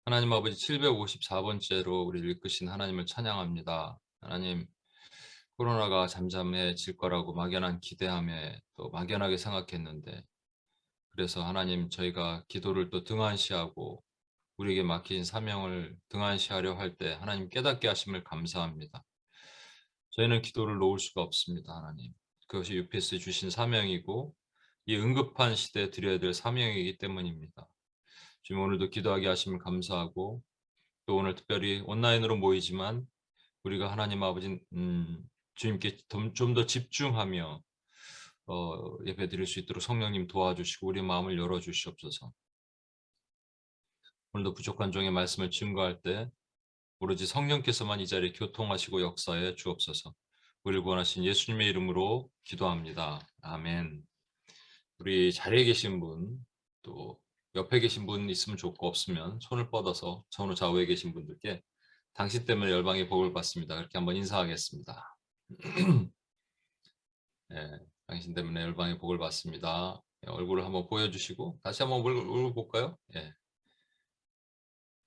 하나님 아버지 754번째로 우리를 이끄신 하나님을 찬양합니다. 하나님, 코로나가 잠잠해질 거라고 막연한 기대함에 또 막연하게 생각했는데, 그래서 하나님, 저희가 기도를 또 등한시하고 우리에게 맡긴 사명을 등한시하려 할 때 하나님 깨닫게 하심을 감사합니다. 저희는 기도를 놓을 수가 없습니다. 하나님, 그것이 UPS 주신 사명이고 이 응급한 시대에 드려야 될 사명이기 때문입니다. 주님, 오늘도 기도하게 하심을 감사하고, 또 오늘 특별히 온라인으로 모이지만 우리가 하나님 아버지 주님께 좀 더 집중하며 예배드릴 수 있도록 성령님 도와주시고 우리 마음을 열어주시옵소서. 오늘도 부족한 종의 말씀을 증거할 때 오로지 성령께서만 이 자리에 교통하시고 역사해 주옵소서. 우리를 구원하신 예수님의 이름으로 기도합니다. 아멘. 우리 자리에 계신 분, 또 옆에 계신 분 있으면 좋고 없으면 손을 뻗어서 전후 좌우에 계신 분들께 당신 때문에 열방의 복을 받습니다. 그렇게 한번 인사하겠습니다. 네, 당신 때문에 열방의 복을 받습니다. 네, 얼굴을 한번 보여주시고 다시 한번 얼굴 볼까요? 네,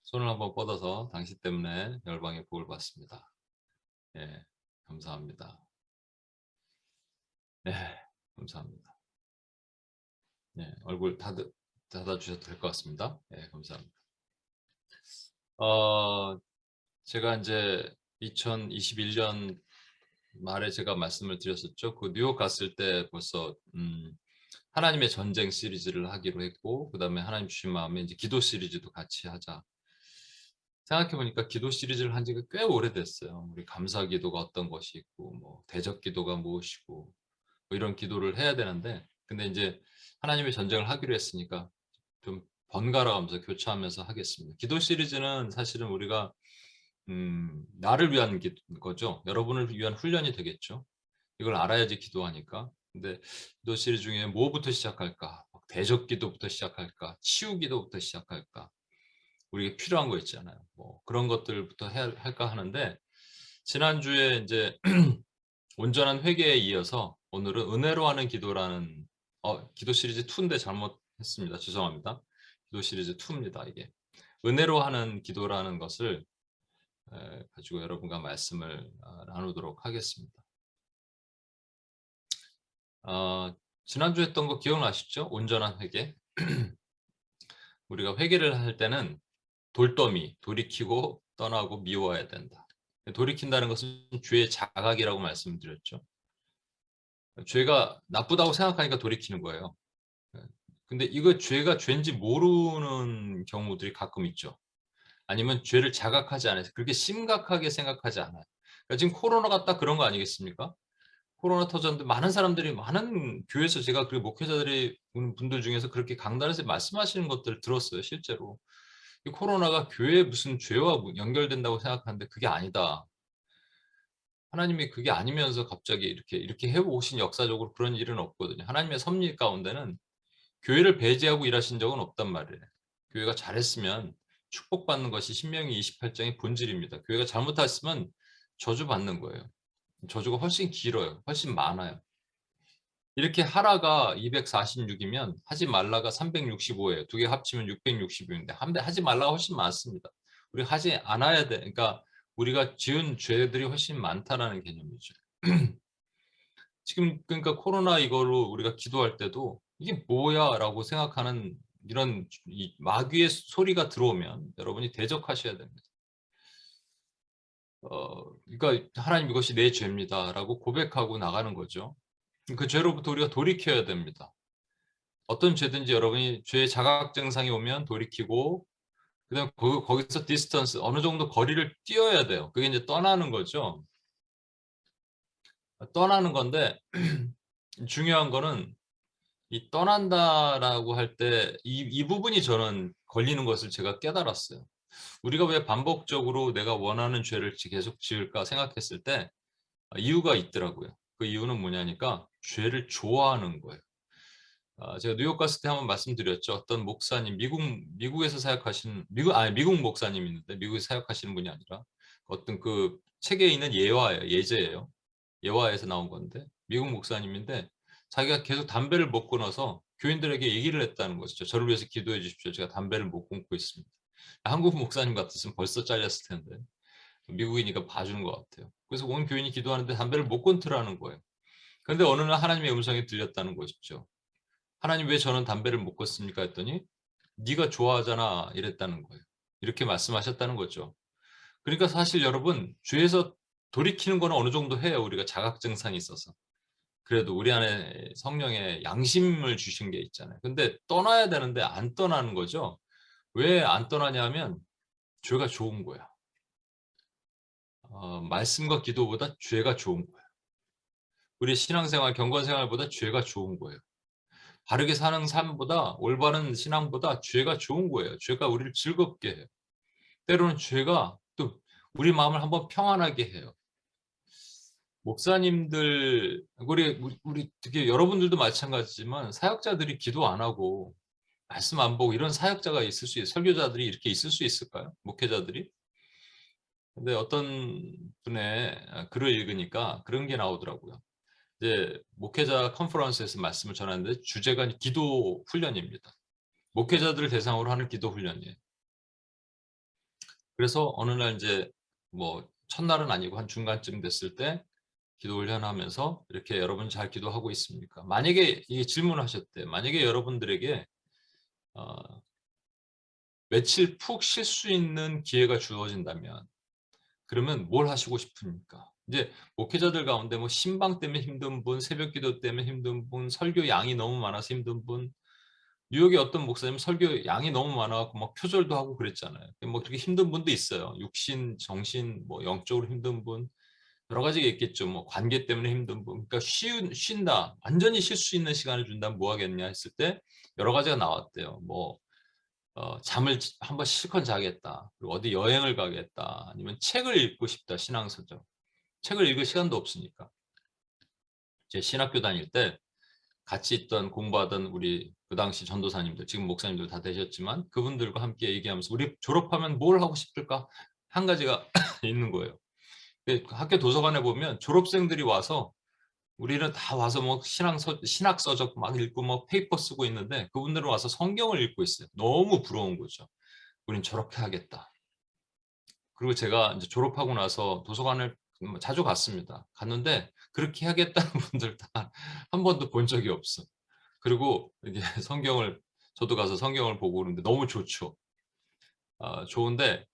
손을 한번 뻗어서 당신 때문에 열방의 복을 받습니다. 네, 감사합니다. 네, 감사합니다. 네, 얼굴 닫아주셔도 될 것 같습니다. 네, 감사합니다. 제가 이제 2021년 말에 제가 말씀을 드렸었죠. 그 뉴욕 갔을 때 벌써 하나님의 전쟁 시리즈를 하기로 했고, 그 다음에 하나님 주신 마음에 이제 기도 시리즈도 같이 하자. 생각해보니까 기도 시리즈를 한 지가 꽤 오래됐어요. 우리 감사 기도가 어떤 것이 있고, 뭐 대적 기도가 무엇이고, 뭐 이런 기도를 해야 되는데, 근데 이제 하나님의 전쟁을 하기로 했으니까 좀 번갈아 가면서 교차하면서 하겠습니다. 기도 시리즈는 사실은 우리가 나를 위한 거죠. 여러분을 위한 훈련이 되겠죠. 이걸 알아야지 기도하니까. 근데 기도 시리즈 중에 뭐부터 시작할까? 대적 기도부터 시작할까? 치유 기도부터 시작할까? 우리에게 필요한 거 있잖아요. 뭐 그런 것들부터 할까 하는데, 지난주에 이제 온전한 회개에 이어서 오늘은 은혜로 하는 기도라는 기도 시리즈 2인데 잘못했습니다. 죄송합니다. 기도 시리즈 2입니다. 이게 은혜로 하는 기도라는 것을 가지고 여러분과 말씀을 나누도록 하겠습니다. 지난주 했던 거 기억나시죠? 온전한 회개. 우리가 회개를 할 때는 돌이키고 떠나고 미워야 된다. 돌이킨다는 것은 죄의 자각이라고 말씀드렸죠. 죄가 나쁘다고 생각하니까 돌이키는 거예요. 근데 이거 죄가 죄인지 모르는 경우들이 가끔 있죠. 아니면 죄를 자각하지 않아서 그렇게 심각하게 생각하지 않아요. 그러니까 지금 코로나가 딱 그런 거 아니겠습니까? 코로나 터졌는데 많은 사람들이, 많은 교회에서 제가 그 목회자들이 분들 중에서 그렇게 강단에서 말씀하시는 것들을 들었어요. 실제로 이 코로나가 교회에 무슨 죄와 연결된다고 생각하는데 그게 아니다. 하나님이 그게 아니면서 갑자기 이렇게 해오신 역사적으로 그런 일은 없거든요. 하나님의 섭리 가운데는 교회를 배제하고 일하신 적은 없단 말이에요. 교회가 잘했으면 축복받는 것이 신명기 28장의 본질입니다. 교회가 잘못했으면 저주받는 거예요. 저주가 훨씬 길어요. 훨씬 많아요. 이렇게 하라가 246이면 하지 말라가 365예요. 두 개 합치면 660인데 하지 말라가 훨씬 많습니다. 우리 하지 않아야 돼. 그러니까 우리가 지은 죄들이 훨씬 많다라는 개념이죠. 지금 그러니까 코로나 이거로 우리가 기도할 때도 이게 뭐야라고 생각하는 이런 이 마귀의 소리가 들어오면 여러분이 대적하셔야 됩니다. 그러니까 하나님 이것이 내 죄입니다라고 고백하고 나가는 거죠. 그 죄로부터 우리가 돌이켜야 됩니다. 어떤 죄든지 여러분이 죄의 자각 증상이 오면 돌이키고, 그다음 거기서 디스턴스 어느 정도 거리를 뛰어야 돼요. 그게 이제 떠나는 거죠. 떠나는 건데 중요한 거는 이 떠난다라고 할 때 이 부분이 저는 걸리는 것을 제가 깨달았어요. 우리가 왜 반복적으로 내가 원하는 죄를 계속 지을까 생각했을 때 이유가 있더라고요. 그 이유는 뭐냐니까 죄를 좋아하는 거예요. 제가 뉴욕 갔을 때 한번 말씀드렸죠. 어떤 목사님, 미국에서 사역하시는, 미국 목사님 있는데, 미국에서 사역하시는 분이 아니라, 어떤 그 책에 있는 예화예요. 예제예요. 예화에서 나온 건데, 미국 목사님인데, 자기가 계속 담배를 못 끊어서 교인들에게 얘기를 했다는 것이죠. 저를 위해서 기도해 주십시오. 제가 담배를 못 끊고 있습니다. 한국 목사님 같았으면 벌써 잘렸을 텐데 미국이니까 봐주는 것 같아요. 그래서 온 교인이 기도하는데 담배를 못 끊더라는 거예요. 그런데 어느 날 하나님의 음성이 들렸다는 것이죠. 하나님 왜 저는 담배를 못 끊습니까? 했더니 네가 좋아하잖아 이랬다는 거예요. 이렇게 말씀하셨다는 거죠. 그러니까 사실 여러분 죄에서 돌이키는 거는 어느 정도 해요. 우리가 자각 증상이 있어서. 그래도 우리 안에 성령의 양심을 주신 게 있잖아요. 근데 떠나야 되는데 안 떠나는 거죠. 왜 안 떠나냐면 죄가 좋은 거야. 말씀과 기도보다 죄가 좋은 거야. 우리 신앙생활, 경건생활보다 죄가 좋은 거예요. 바르게 사는 삶보다 올바른 신앙보다 죄가 좋은 거예요. 죄가 우리를 즐겁게 해요. 때로는 죄가 또 우리 마음을 한번 평안하게 해요. 목사님들, 우리 특히 여러분들도 마찬가지지만 사역자들이 기도 안 하고 말씀 안 보고 이런 사역자가 있을 수 있어요. 설교자들이 이렇게 있을 수 있을까요? 목회자들이? 근데 어떤 분의 글을 읽으니까 그런 게 나오더라고요. 이제 목회자 컨퍼런스에서 말씀을 전하는데 주제가 기도 훈련입니다. 목회자들을 대상으로 하는 기도 훈련이에요. 그래서 어느 날 이제 뭐 첫날은 아니고 한 중간쯤 됐을 때 기도 훈련하면서 이렇게 여러분 잘 기도하고 있습니까? 만약에 이 질문하셨대. 만약에 여러분들에게 어, 며칠 푹 쉴 수 있는 기회가 주어진다면 그러면 뭘 하시고 싶습니까? 이제 목회자들 가운데 뭐 신방 때문에 힘든 분, 새벽 기도 때문에 힘든 분, 설교 양이 너무 많아서 힘든 분, 뉴욕에 어떤 목사님 설교 양이 너무 많아갖고 막 표절도 하고 그랬잖아요. 뭐 그렇게 힘든 분도 있어요. 육신, 정신, 뭐 영적으로 힘든 분, 여러 가지가 있겠죠. 뭐 관계 때문에 힘든 분. 그러니까 쉰다. 완전히 쉴 수 있는 시간을 준다면 뭐 하겠냐 했을 때 여러 가지가 나왔대요. 뭐 잠을 한번 실컷 자겠다. 그리고 어디 여행을 가겠다. 아니면 책을 읽고 싶다. 신앙서적. 책을 읽을 시간도 없으니까. 제 신학교 다닐 때 같이 있던 공부하던 우리 그 당시 전도사님들, 지금 목사님들 다 되셨지만 그분들과 함께 얘기하면서 우리 졸업하면 뭘 하고 싶을까? 한 가지가 있는 거예요. 학교 도서관에 보면 졸업생들이 와서 우리는 다 와서 뭐 신학서적 막 읽고 뭐 페이퍼 쓰고 있는데 그분들은 와서 성경을 읽고 있어요. 너무 부러운 거죠. 우린 저렇게 하겠다. 그리고 제가 이제 졸업하고 나서 도서관을 자주 갔습니다. 갔는데 그렇게 하겠다는 분들 다 한 번도 본 적이 없어. 그리고 이게 성경을 저도 가서 성경을 보고 그러는데 너무 좋죠. 좋은데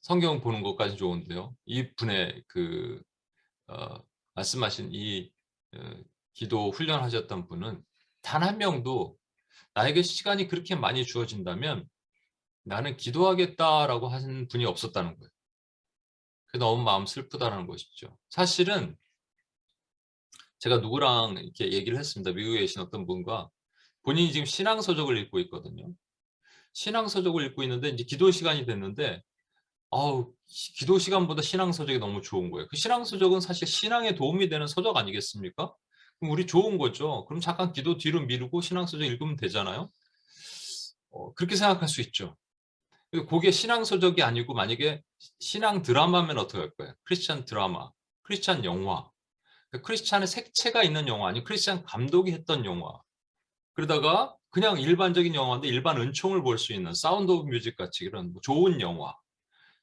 성경 보는 것까지 좋은데요. 이 분의 어, 말씀하신 이 어, 기도 훈련하셨던 분은 단 한 명도 나에게 시간이 그렇게 많이 주어진다면 나는 기도하겠다라고 하신 분이 없었다는 거예요. 그게 너무 마음 슬프다는 것이죠. 사실은 제가 누구랑 이렇게 얘기를 했습니다. 미국에 계신 어떤 분과 본인이 지금 신앙서적을 읽고 있거든요. 신앙서적을 읽고 있는데 이제 기도 시간이 됐는데 기도 시간보다 신앙서적이 너무 좋은 거예요. 그 신앙서적은 사실 신앙에 도움이 되는 서적 아니겠습니까? 그럼 우리 좋은 거죠. 그럼 잠깐 기도 뒤로 미루고 신앙서적 읽으면 되잖아요. 그렇게 생각할 수 있죠. 그게 신앙서적이 아니고 만약에 신앙 드라마면 어떻게 할 거예요? 크리스찬 드라마, 크리스찬 영화, 크리스찬의 색채가 있는 영화, 아니 크리스찬 감독이 했던 영화. 그러다가 그냥 일반적인 영화인데 일반 은총을 볼 수 있는 사운드 오브 뮤직 같이 이런 뭐 좋은 영화.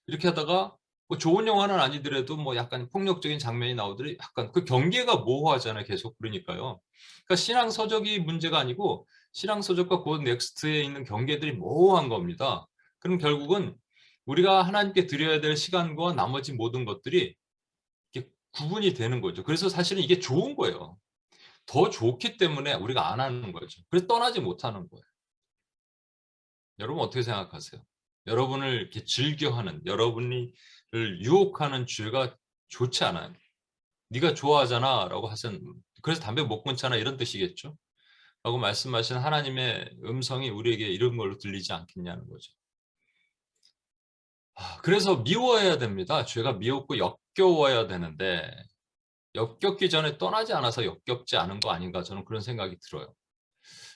이렇게 하다가 뭐 좋은 영화는 아니더라도 뭐 약간 폭력적인 장면이 나오더니 약간 그 경계가 모호하잖아요. 계속 그러니까요. 그러니까 신앙 서적이 문제가 아니고 신앙 서적과 그 넥스트에 있는 경계들이 모호한 겁니다. 그럼 결국은 우리가 하나님께 드려야 될 시간과 나머지 모든 것들이 이렇게 구분이 되는 거죠. 그래서 사실은 이게 좋은 거예요. 더 좋기 때문에 우리가 안 하는 거죠. 그래서 떠나지 못하는 거예요. 여러분 어떻게 생각하세요? 여러분을 이렇게 즐겨하는, 여러분을 유혹하는 죄가 좋지 않아요. 네가 좋아하잖아 라고 하신, 그래서 담배 못 끊잖아 이런 뜻이겠죠? 라고 말씀하신 하나님의 음성이 우리에게 이런 걸로 들리지 않겠냐는 거죠. 그래서 미워해야 됩니다. 죄가 미웠고 역겨워야 되는데 역겹기 전에 떠나지 않아서 역겹지 않은 거 아닌가 저는 그런 생각이 들어요.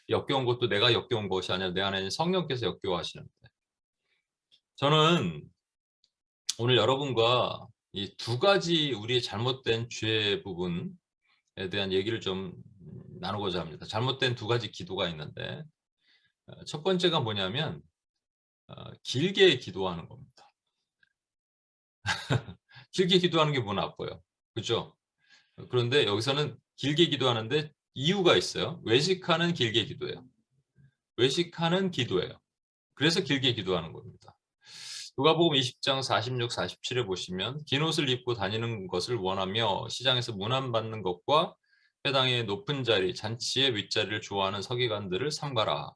역겨운 것도 내가 역겨운 것이 아니라 내 안에 성령께서 역겨워하시는데 저는 오늘 여러분과 이 두 가지 우리의 잘못된 죄 부분에 대한 얘기를 좀 나누고자 합니다. 잘못된 두 가지 기도가 있는데 첫 번째가 뭐냐면 길게 기도하는 겁니다. 길게 기도하는 게 뭐 나빠요. 그죠? 그런데 여기서는 길게 기도하는데 이유가 있어요. 외식하는 길게 기도해요. 외식하는 기도예요. 그래서 길게 기도하는 겁니다. 누가복음 20장 46, 47에 보시면 긴 옷을 입고 다니는 것을 원하며 시장에서 문안받는 것과 회당의 높은 자리, 잔치의 윗자리를 좋아하는 서기관들을 삼가라.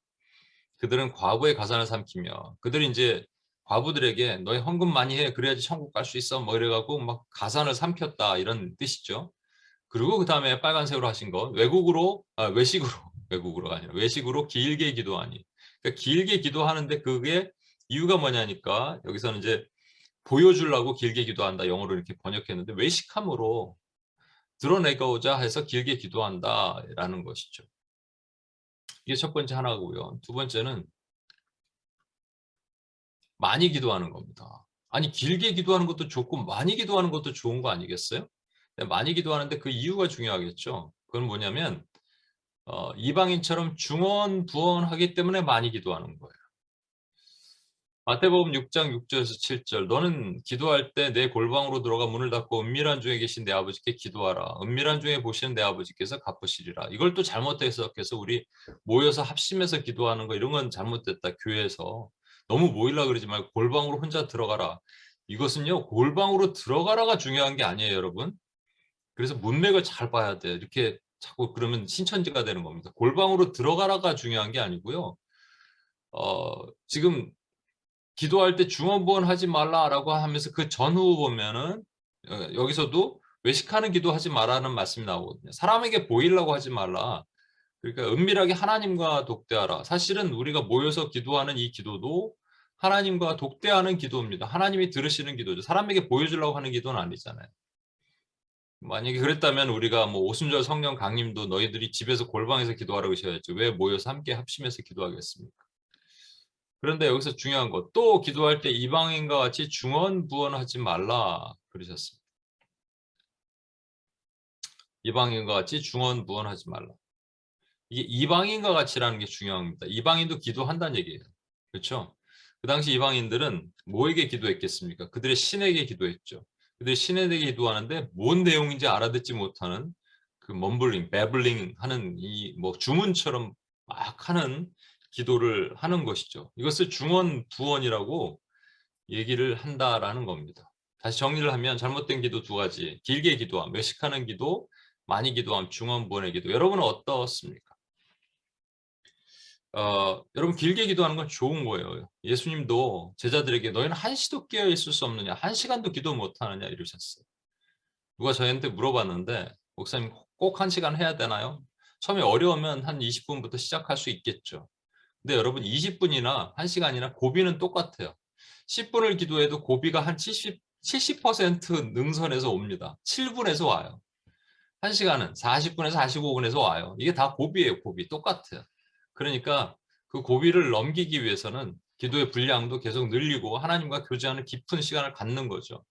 그들은 과부의 가산을 삼키며 그들이 이제 과부들에게 너희 헌금 많이 해 그래야지 천국 갈 수 있어 뭐 이래갖고 막 가산을 삼켰다 이런 뜻이죠. 그리고 그 다음에 빨간색으로 하신 거 외식으로 외국으로가 아니라 외식으로 길게 기도하니 그러니까 길게 기도하는데 그게 이유가 뭐냐니까 여기서는 이제 보여주려고 길게 기도한다 영어로 이렇게 번역했는데 외식함으로 드러내고자 해서 길게 기도한다라는 것이죠. 이게 첫 번째 하나고요. 두 번째는 많이 기도하는 겁니다. 아니 길게 기도하는 것도 좋고 많이 기도하는 것도 좋은 거 아니겠어요? 많이 기도하는데 그 이유가 중요하겠죠. 그건 뭐냐면 이방인처럼 중언부언하기 때문에 많이 기도하는 거예요. 마태복음 6장 6절에서 7절 너는 기도할 때 내 골방으로 들어가 문을 닫고 은밀한 중에 계신 내 아버지께 기도하라. 은밀한 중에 보시는 내 아버지께서 갚으시리라. 이걸 또 잘못 해석해서 우리 모여서 합심해서 기도하는 거 이런 건 잘못됐다. 교회에서. 너무 모이려고 그러지 말고 골방으로 혼자 들어가라. 이것은요. 골방으로 들어가라가 중요한 게 아니에요, 여러분. 그래서 문맥을 잘 봐야 돼. 이렇게 자꾸 그러면 신천지가 되는 겁니다. 골방으로 들어가라가 중요한 게 아니고요. 지금 기도할 때 중언부언하지 말라라고 하면서 그 전후 보면은 여기서도 외식하는 기도하지 말라는 말씀이 나오거든요. 사람에게 보이려고 하지 말라. 그러니까 은밀하게 하나님과 독대하라. 사실은 우리가 모여서 기도하는 이 기도도 하나님과 독대하는 기도입니다. 하나님이 들으시는 기도죠. 사람에게 보여주려고 하는 기도는 아니잖아요. 만약에 그랬다면 우리가 뭐 오순절 성령 강림도 너희들이 집에서 골방에서 기도하라고 하셔야죠. 왜 모여서 함께 합심해서 기도하겠습니까? 그런데 여기서 중요한 것, 또 기도할 때 이방인과 같이 중언부언하지 말라 그러셨습니다. 이방인과 같이 중언부언하지 말라. 이게 이방인과 같이라는 게 중요합니다. 이방인도 기도한다는 얘기예요. 그렇죠? 그 당시 이방인들은 뭐에게 기도했겠습니까? 그들의 신에게 기도했죠. 그들의 신에게 기도하는데 뭔 내용인지 알아듣지 못하는 그 먼블링, 배블링 하는 이 뭐 주문처럼 막 하는 기도를 하는 것이죠. 이것을 중언부언이라고 얘기를 한다라는 겁니다. 다시 정리를 하면 잘못된 기도 두 가지, 길게 기도함, 외식하는 기도, 많이 기도함, 중언부언의 기도. 여러분은 어떻습니까? 여러분 길게 기도하는 건 좋은 거예요. 예수님도 제자들에게 너희는 한시도 깨어 있을 수 없느냐, 한 시간도 기도 못하느냐 이러셨어요. 누가 저희한테 물어봤는데 목사님 꼭 한 시간 해야 되나요? 처음에 어려우면 한 20분부터 시작할 수 있겠죠. 근데 여러분 20분이나 1시간이나 고비는 똑같아요. 10분을 기도해도 고비가 한 70% 능선에서 옵니다. 7분에서 와요. 1시간은 40분에서 45분에서 와요. 이게 다 고비예요. 고비. 똑같아요. 그러니까 그 고비를 넘기기 위해서는 기도의 분량도 계속 늘리고 하나님과 교제하는 깊은 시간을 갖는 거죠.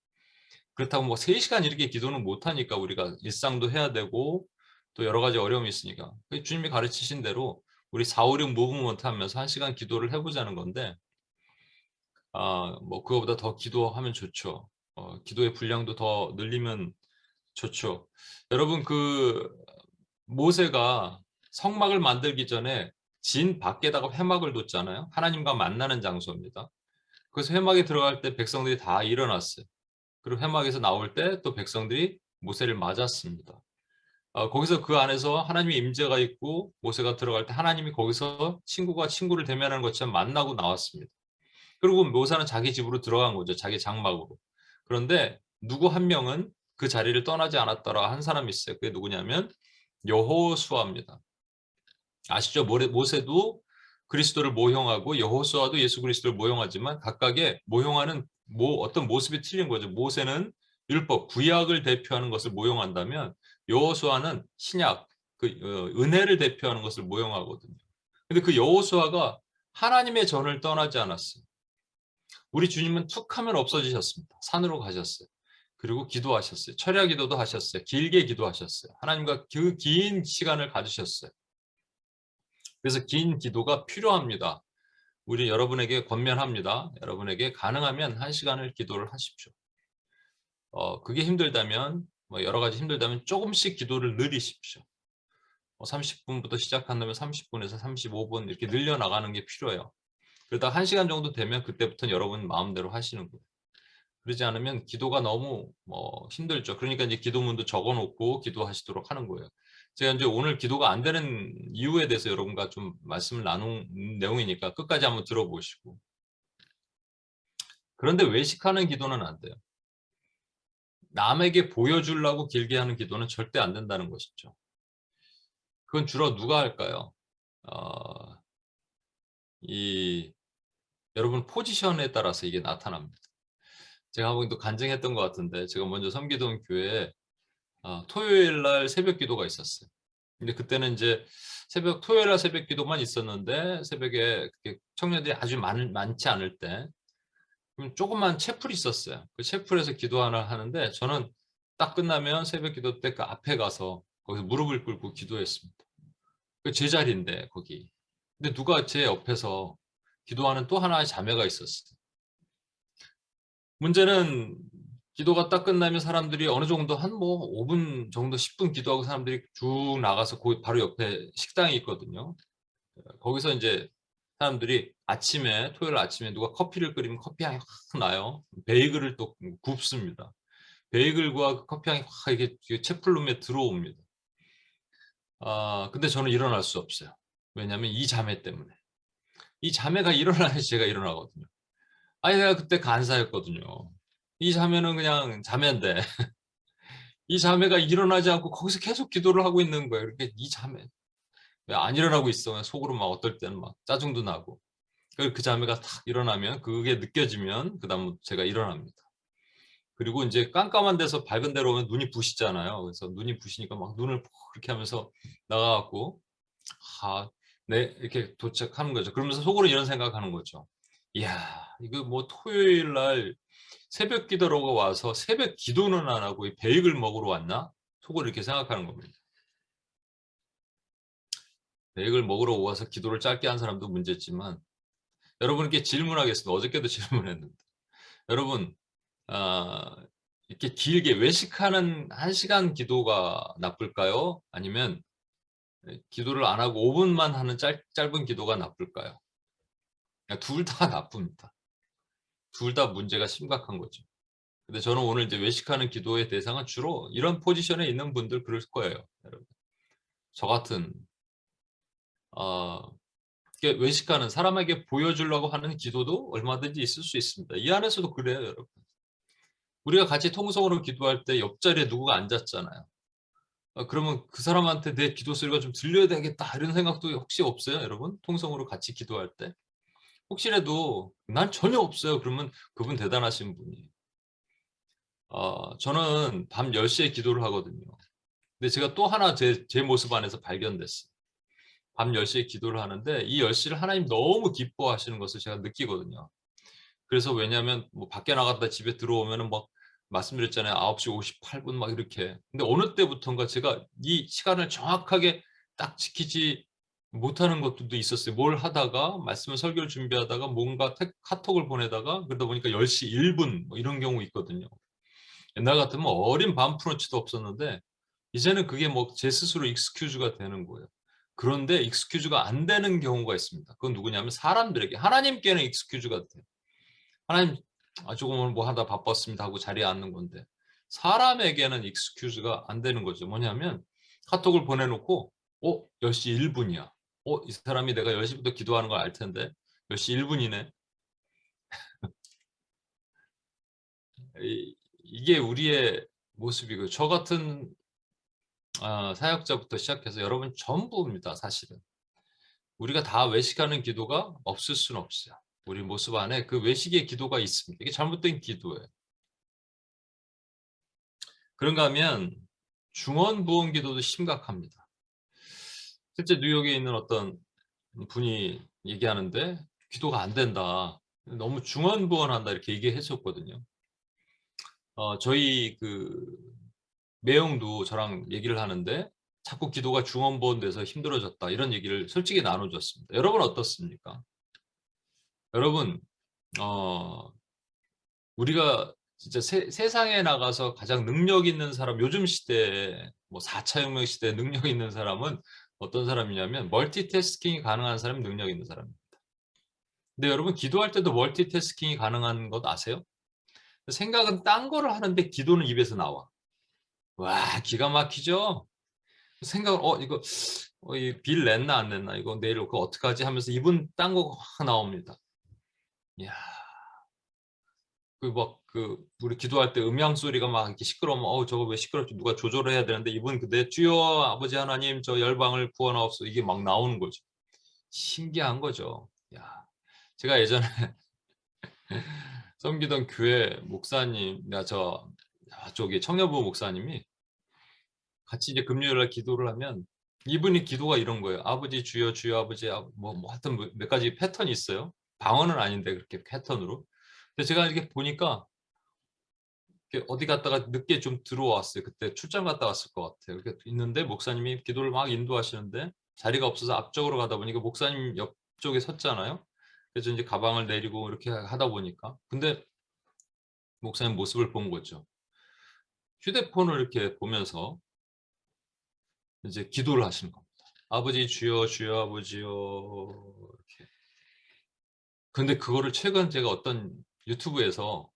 그렇다고 뭐 3시간 이렇게 기도는 못하니까 우리가 일상도 해야 되고 또 여러 가지 어려움이 있으니까 주님이 가르치신 대로 우리 4, 5, 6 무브먼트 하면서 1시간 기도를 해보자는 건데 뭐 그거보다 더 기도하면 좋죠. 기도의 분량도 더 늘리면 좋죠. 여러분 그 모세가 성막을 만들기 전에 진 밖에다가 회막을 뒀잖아요. 하나님과 만나는 장소입니다. 그래서 회막에 들어갈 때 백성들이 다 일어났어요. 그리고 회막에서 나올 때 또 백성들이 모세를 맞았습니다. 거기서 그 안에서 하나님의 임재가 있고 모세가 들어갈 때 하나님이 거기서 친구가 친구를 대면하는 것처럼 만나고 나왔습니다. 그리고 모세는 자기 집으로 들어간 거죠. 자기 장막으로. 그런데 누구 한 명은 그 자리를 떠나지 않았더라 한 사람이 있어요. 그게 누구냐면 여호수아입니다. 아시죠? 모세도 그리스도를 모형하고 여호수아도 예수 그리스도를 모형하지만 각각의 모형하는 어떤 모습이 틀린 거죠. 모세는 율법, 구약을 대표하는 것을 모형한다면 여호수아는 신약, 은혜를 대표하는 것을 모형하거든요. 근데 그 여호수아가 하나님의 전을 떠나지 않았어요. 우리 주님은 툭 하면 없어지셨습니다. 산으로 가셨어요. 그리고 기도하셨어요. 철야 기도도 하셨어요. 길게 기도하셨어요. 하나님과 그 긴 시간을 가지셨어요. 그래서 긴 기도가 필요합니다. 우리 여러분에게 권면합니다. 여러분에게 가능하면 1시간을 기도를 하십시오. 그게 힘들다면 여러 가지 힘들다면 조금씩 기도를 늘리십시오. 30분부터 시작한다면 30분에서 35분 이렇게 늘려나가는 게 필요해요. 그러다 1시간 정도 되면 그때부터는 여러분 마음대로 하시는 거예요. 그러지 않으면 기도가 너무 힘들죠. 그러니까 이제 기도문도 적어놓고 기도하시도록 하는 거예요. 제가 이제 오늘 기도가 안 되는 이유에 대해서 여러분과 좀 말씀을 나눈 내용이니까 끝까지 한번 들어보시고. 그런데 외식하는 기도는 안 돼요. 남에게 보여주려고 길게 하는 기도는 절대 안 된다는 것이죠. 그건 주로 누가 할까요? 여러분 포지션에 따라서 이게 나타납니다. 제가 한번 또 간증했던 것 같은데 제가 먼저 섬기던 교회에 토요일 날 새벽 기도가 있었어요. 근데 그때는 이제 토요일 날 새벽 기도만 있었는데 새벽에 청년들이 아주 많지 않을 때 그럼 조그만 채플이 있었어요. 그 채플에서 기도 하나 하는데 저는 딱 끝나면 새벽 기도 때 그 앞에 가서 거기서 무릎을 꿇고 기도했습니다. 그 제 자리인데 거기. 근데 누가 제 옆에서 기도하는 또 하나의 자매가 있었어요. 문제는 기도가 딱 끝나면 사람들이 어느 정도 한 5분 정도 10분 기도하고 사람들이 쭉 나가서 그 바로 옆에 식당이 있거든요. 거기서 이제 사람들이 토요일 아침에 누가 커피를 끓이면 커피 향이 확 나요. 베이글을 또 굽습니다. 베이글과 그 커피 향이 확 이렇게 채플룸에 들어옵니다. 근데 저는 일어날 수 없어요. 왜냐하면 이 자매 때문에. 이 자매가 일어나야지 제가 일어나거든요. 아니 내가 그때 간사였거든요. 이 자매는 그냥 자매인데 이 자매가 일어나지 않고 거기서 계속 기도를 하고 있는 거예요. 이렇게 이 자매 왜 안 일어나고 있어? 속으로 막 어떨 때는 막 짜증도 나고. 그 자매가 탁 일어나면 그게 느껴지면 그다음 제가 일어납니다. 그리고 이제 깜깜한 데서 밝은 데로 오면 눈이 부시잖아요. 그래서 눈이 부시니까 막 눈을 그렇게 하면서 나가갖고 네 이렇게 도착하는 거죠. 그러면서 속으로 이런 생각하는 거죠. 이야 이거 뭐 토요일 날 새벽 기도로 와서 새벽 기도는 안 하고 이 베이글 먹으러 왔나? 속으로 이렇게 생각하는 겁니다. 베이글 먹으러 와서 기도를 짧게 한 사람도 문제지만 여러분께 질문하겠습니다. 어저께도 질문했는데 여러분 이렇게 길게 외식하는 1시간 기도가 나쁠까요? 아니면 기도를 안 하고 5분만 하는 짧은 기도가 나쁠까요? 둘 다 나쁩니다. 둘 다 문제가 심각한 거죠. 근데 저는 오늘 이제 외식하는 기도의 대상은 주로 이런 포지션에 있는 분들 그럴 거예요. 여러분. 저 같은 외식하는 사람에게 보여주려고 하는 기도도 얼마든지 있을 수 있습니다. 이 안에서도 그래요, 여러분. 우리가 같이 통성으로 기도할 때 옆자리에 누구가 앉았잖아요. 그러면 그 사람한테 내 기도 소리가 좀 들려야 되겠다 이런 생각도 혹시 없어요, 여러분? 통성으로 같이 기도할 때? 혹시라도 난 전혀 없어요. 그러면 그분 대단하신 분이에요. 저는 밤 10시에 기도를 하거든요. 근데 제가 또 하나 제 모습 안에서 발견됐어요. 밤 10시에 기도를 하는데 이 10시를 하나님 너무 기뻐하시는 것을 제가 느끼거든요. 그래서 왜냐하면 밖에 나갔다 집에 들어오면은 막 말씀드렸잖아요. 9시 58분 막 이렇게. 근데 어느 때부턴가 제가 이 시간을 정확하게 딱 지키지 못하는 것들도 있었어요. 뭘 하다가 말씀을 설교를 준비하다가 뭔가 카톡을 보내다가 그러다 보니까 10시 1분 이런 경우 있거든요. 옛날 같으면 어린 반프런치도 없었는데 이제는 그게 제 스스로 익스큐즈가 되는 거예요. 그런데 익스큐즈가 안 되는 경우가 있습니다. 그건 누구냐면 사람들에게 하나님께는 익스큐즈가 돼요. 하나님 조금 오늘 하다 바빴습니다 하고 자리에 앉는 건데 사람에게는 익스큐즈가 안 되는 거죠. 뭐냐면 카톡을 보내놓고 10시 1분이야. 이 사람이 내가 10시부터 기도하는 걸 알 텐데 10시 1분이네. 이게 우리의 모습이고 저 같은 사역자부터 시작해서 여러분 전부입니다. 사실은. 우리가 다 외식하는 기도가 없을 수는 없어요. 우리 모습 안에 그 외식의 기도가 있습니다. 이게 잘못된 기도예요. 그런가 하면 중언부언 기도도 심각합니다. 실제 뉴욕에 있는 어떤 분이 얘기하는데 기도가 안 된다. 너무 중언부언한다 이렇게 얘기했었거든요. 저희 그 매형도 저랑 얘기를 하는데 자꾸 기도가 중언부언돼서 힘들어졌다. 이런 얘기를 솔직히 나눠줬습니다. 여러분 어떻습니까? 여러분 우리가 진짜 세상에 나가서 가장 능력 있는 사람, 요즘 시대에 뭐 4차 혁명 시대에 능력 있는 사람은 어떤 사람이냐면 멀티태스킹이 가능한 사람이 능력 있는 사람입니다. 근데 여러분 기도할 때도 멀티태스킹이 가능한 것 아세요? 생각은 딴 거를 하는데 기도는 입에서 나와. 와, 기가 막히죠? 생각을 이거 이빌 냈나 안 냈나, 이거 내일 그거 어떡하지 하면서 입은 딴 거 확 나옵니다. 이야. 우리 기도할 때 음향 소리가 막 이렇게 시끄러우면 저거 왜 시끄럽지, 누가 조절을 해야 되는데, 이분 그대 주여 아버지 하나님 저 열방을 구원하옵소서, 이게 막 나오는 거죠. 신기한 거죠. 야, 제가 예전에 섬기던 교회 목사님, 저기 청년부 목사님이 같이 이제 금요일날 기도를 하면 이분이 기도가 이런 거예요. 아버지 주여 주여 아버지, 뭐 하여튼 몇 가지 패턴이 있어요. 방언은 아닌데 그렇게 패턴으로. 근데 제가 이렇게 보니까 어디 갔다가 늦게 좀 들어왔어요. 그때 출장 갔다 왔을 것 같아요. 이렇게 있는데 목사님이 기도를 막 인도하시는데 자리가 없어서 앞쪽으로 가다 보니까 목사님 옆쪽에 섰잖아요. 그래서 이제 가방을 내리고 이렇게 하다 보니까, 근데 목사님 모습을 본 거죠. 휴대폰을 이렇게 보면서 이제 기도를 하시는 겁니다. 아버지 주여 주여 아버지요, 이렇게. 근데 그거를 최근 제가 어떤 유튜브에서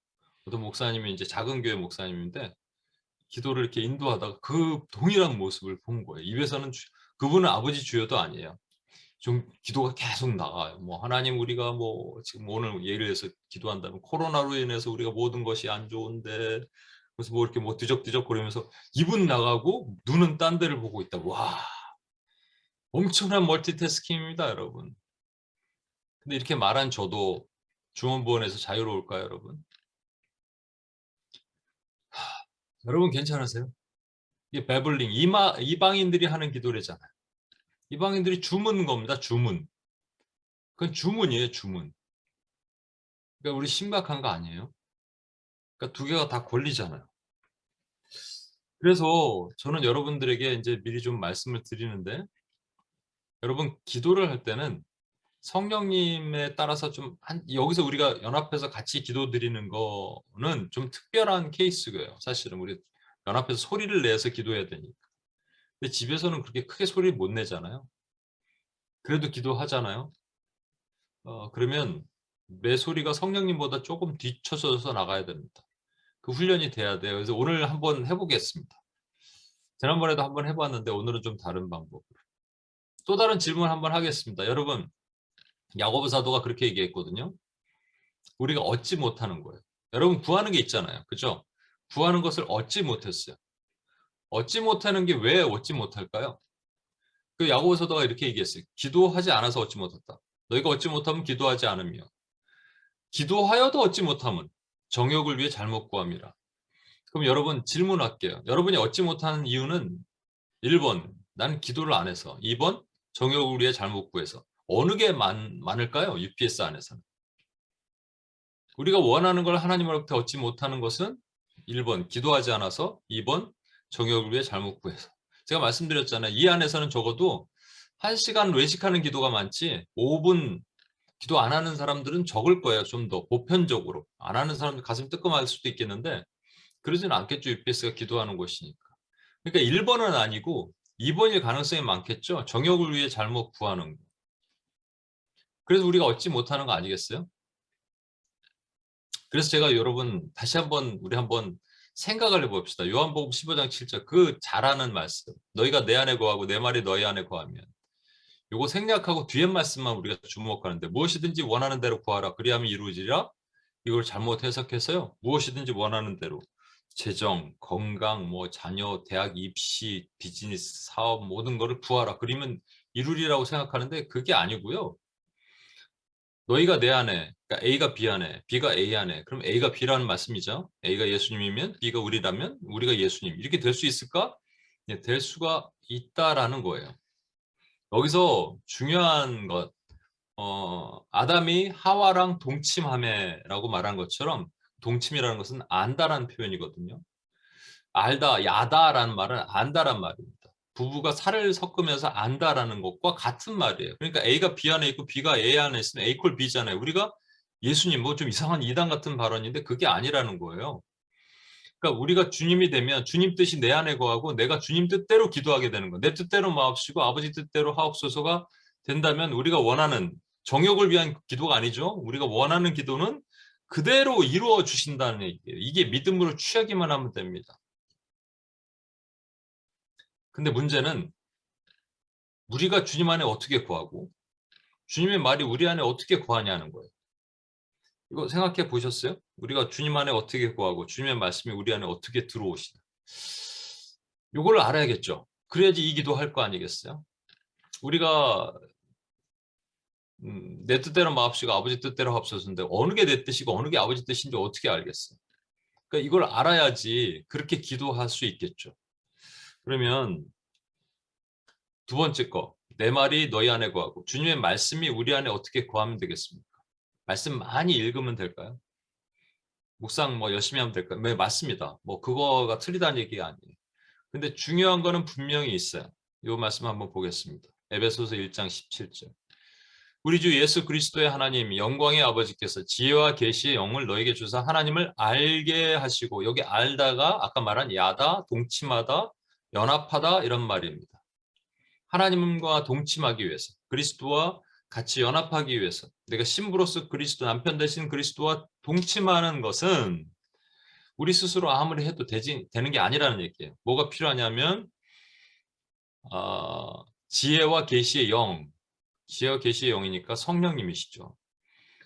어떤 목사님이, 이제 작은 교회 목사님인데 기도를 이렇게 인도하다가 그 동일한 모습을 본 거예요. 입에서는 그분은 아버지 주여도 아니에요. 좀 기도가 계속 나가요. 뭐 하나님, 우리가 뭐 지금 오늘 예를 들어서 기도한다면 코로나로 인해서 우리가 모든 것이 안 좋은데, 그래서 뭐 이렇게 뭐 뒤적뒤적 거리면서 입은 나가고 눈은 딴 데를 보고 있다. 와, 엄청난 멀티태스킹입니다, 여러분. 근데 이렇게 말한 저도 중원부원에서 자유로울까요, 여러분? 여러분 괜찮으세요? 이게 베블링, 이방인들이 하는 기도래잖아요. 이방인들이 주문 겁니다. 주문. 그건 주문이에요. 주문. 그러니까 우리 심각한 거 아니에요? 그러니까 두 개가 다 권리잖아요. 그래서 저는 여러분들에게 이제 미리 좀 말씀을 드리는데, 여러분 기도를 할 때는 성령님에 따라서 여기서 우리가 연합해서 같이 기도 드리는 거는 좀 특별한 케이스고요. 사실은 우리 연합해서 소리를 내서 기도해야 되니까. 근데 집에서는 그렇게 크게 소리를 못 내잖아요. 그래도 기도하잖아요. 그러면 내 소리가 성령님보다 조금 뒤쳐져서 나가야 됩니다. 그 훈련이 돼야 돼요. 그래서 오늘 한번 해보겠습니다. 지난번에도 한번 해봤는데 오늘은 좀 다른 방법으로. 또 다른 질문 한번 하겠습니다. 여러분, 야고보 사도가 그렇게 얘기했거든요. 우리가 얻지 못하는 거예요. 여러분 구하는 게 있잖아요. 그죠? 구하는 것을 얻지 못했어요. 얻지 못하는 게 왜 얻지 못할까요? 그 야고보 사도가 이렇게 얘기했어요. 기도하지 않아서 얻지 못했다. 너희가 얻지 못하면 기도하지 않으며, 기도하여도 얻지 못함은 정욕을 위해 잘못 구함이라. 그럼 여러분 질문할게요. 여러분이 얻지 못하는 이유는 1번, 나는 기도를 안 해서. 2번, 정욕을 위해 잘못 구해서. 어느 게 많을까요? UPS 안에서는. 우리가 원하는 걸 하나님으로부터 얻지 못하는 것은 1번, 기도하지 않아서. 2번, 정욕을 위해 잘못 구해서. 제가 말씀드렸잖아요. 이 안에서는 적어도 1시간 외식하는 기도가 많지 5분 기도 안 하는 사람들은 적을 거예요. 좀 더 보편적으로. 안 하는 사람들 가슴 뜨끔할 수도 있겠는데 그러지는 않겠죠. UPS가 기도하는 곳이니까. 그러니까 1번은 아니고 2번일 가능성이 많겠죠. 정욕을 위해 잘못 구하는 거. 그래서 우리가 얻지 못하는 거 아니겠어요? 그래서 제가 여러분 다시 한번 우리 한번 생각을 해봅시다. 요한복음 15장 7절 그 잘하는 말씀. 너희가 내 안에 거하고 내 말이 너희 안에 거하면. 요거 생략하고 뒤에 말씀만 우리가 주목하는데, 무엇이든지 원하는 대로 구하라 그리하면 이루어지리라. 이걸 잘못 해석해서요. 무엇이든지 원하는 대로 재정, 건강, 뭐 자녀, 대학 입시, 비즈니스, 사업 모든 거를 구하라. 그러면 이루리라고 생각하는데 그게 아니고요. 너희가 내 안에, 그러니까 A가 B 안에, B가 A 안에, 그럼 A가 B라는 말씀이죠. A가 예수님이면 B가 우리라면 우리가 예수님. 이렇게 될 수 있을까? 네, 될 수가 있다라는 거예요. 여기서 중요한 것, 아담이 하와랑 동침함에라고 말한 것처럼 동침이라는 것은 안다라는 표현이거든요. 알다, 야다라는 말은 안다란 말입니다. 부부가 살을 섞으면서 안다라는 것과 같은 말이에요. 그러니까 A가 B 안에 있고 B가 A 안에 있으면 A 콜 B잖아요. 우리가 예수님 뭐 좀 이상한 이단 같은 발언인데 그게 아니라는 거예요. 그러니까 우리가 주님이 되면 주님 뜻이 내 안에 거하고 내가 주님 뜻대로 기도하게 되는 거예요. 내 뜻대로 마옵시고 아버지 뜻대로 하옵소서가 된다면 우리가 원하는 정욕을 위한 기도가 아니죠. 우리가 원하는 기도는 그대로 이루어 주신다는 얘기예요. 이게 믿음으로 취하기만 하면 됩니다. 근데 문제는 우리가 주님 안에 어떻게 거하고 주님의 말이 우리 안에 어떻게 거하냐는 거예요. 이거 생각해 보셨어요? 우리가 주님 안에 어떻게 거하고 주님의 말씀이 우리 안에 어떻게 들어오시나. 이걸 알아야겠죠. 그래야지 이 기도할 거 아니겠어요? 우리가 내 뜻대로 마옵시고 아버지 뜻대로 하옵소서인데 어느 게 내 뜻이고 어느 게 아버지 뜻인지 어떻게 알겠어요? 그러니까 이걸 알아야지 그렇게 기도할 수 있겠죠. 그러면 두 번째 거, 내 말이 너희 안에 거하고 주님의 말씀이 우리 안에 어떻게 거하면 되겠습니까? 말씀 많이 읽으면 될까요? 묵상 뭐 열심히 하면 될까요? 네, 맞습니다. 뭐 그거가 틀리다는 얘기가 아니에요. 근데 중요한 거는 분명히 있어요. 이 말씀 한번 보겠습니다. 에베소서 1장 17절. 우리 주 예수 그리스도의 하나님 영광의 아버지께서 지혜와 계시의 영을 너에게 주사 하나님을 알게 하시고, 여기 알다가 아까 말한 야다, 동침하다, 연합하다 이런 말입니다. 하나님과 동침하기 위해서, 그리스도와 같이 연합하기 위해서, 내가 신부로서 그리스도, 남편 되신 그리스도와 동침하는 것은 우리 스스로 아무리 해도 되는 게 아니라는 얘기예요. 뭐가 필요하냐면 지혜와 계시의 영, 지혜와 계시의 영이니까 성령님이시죠.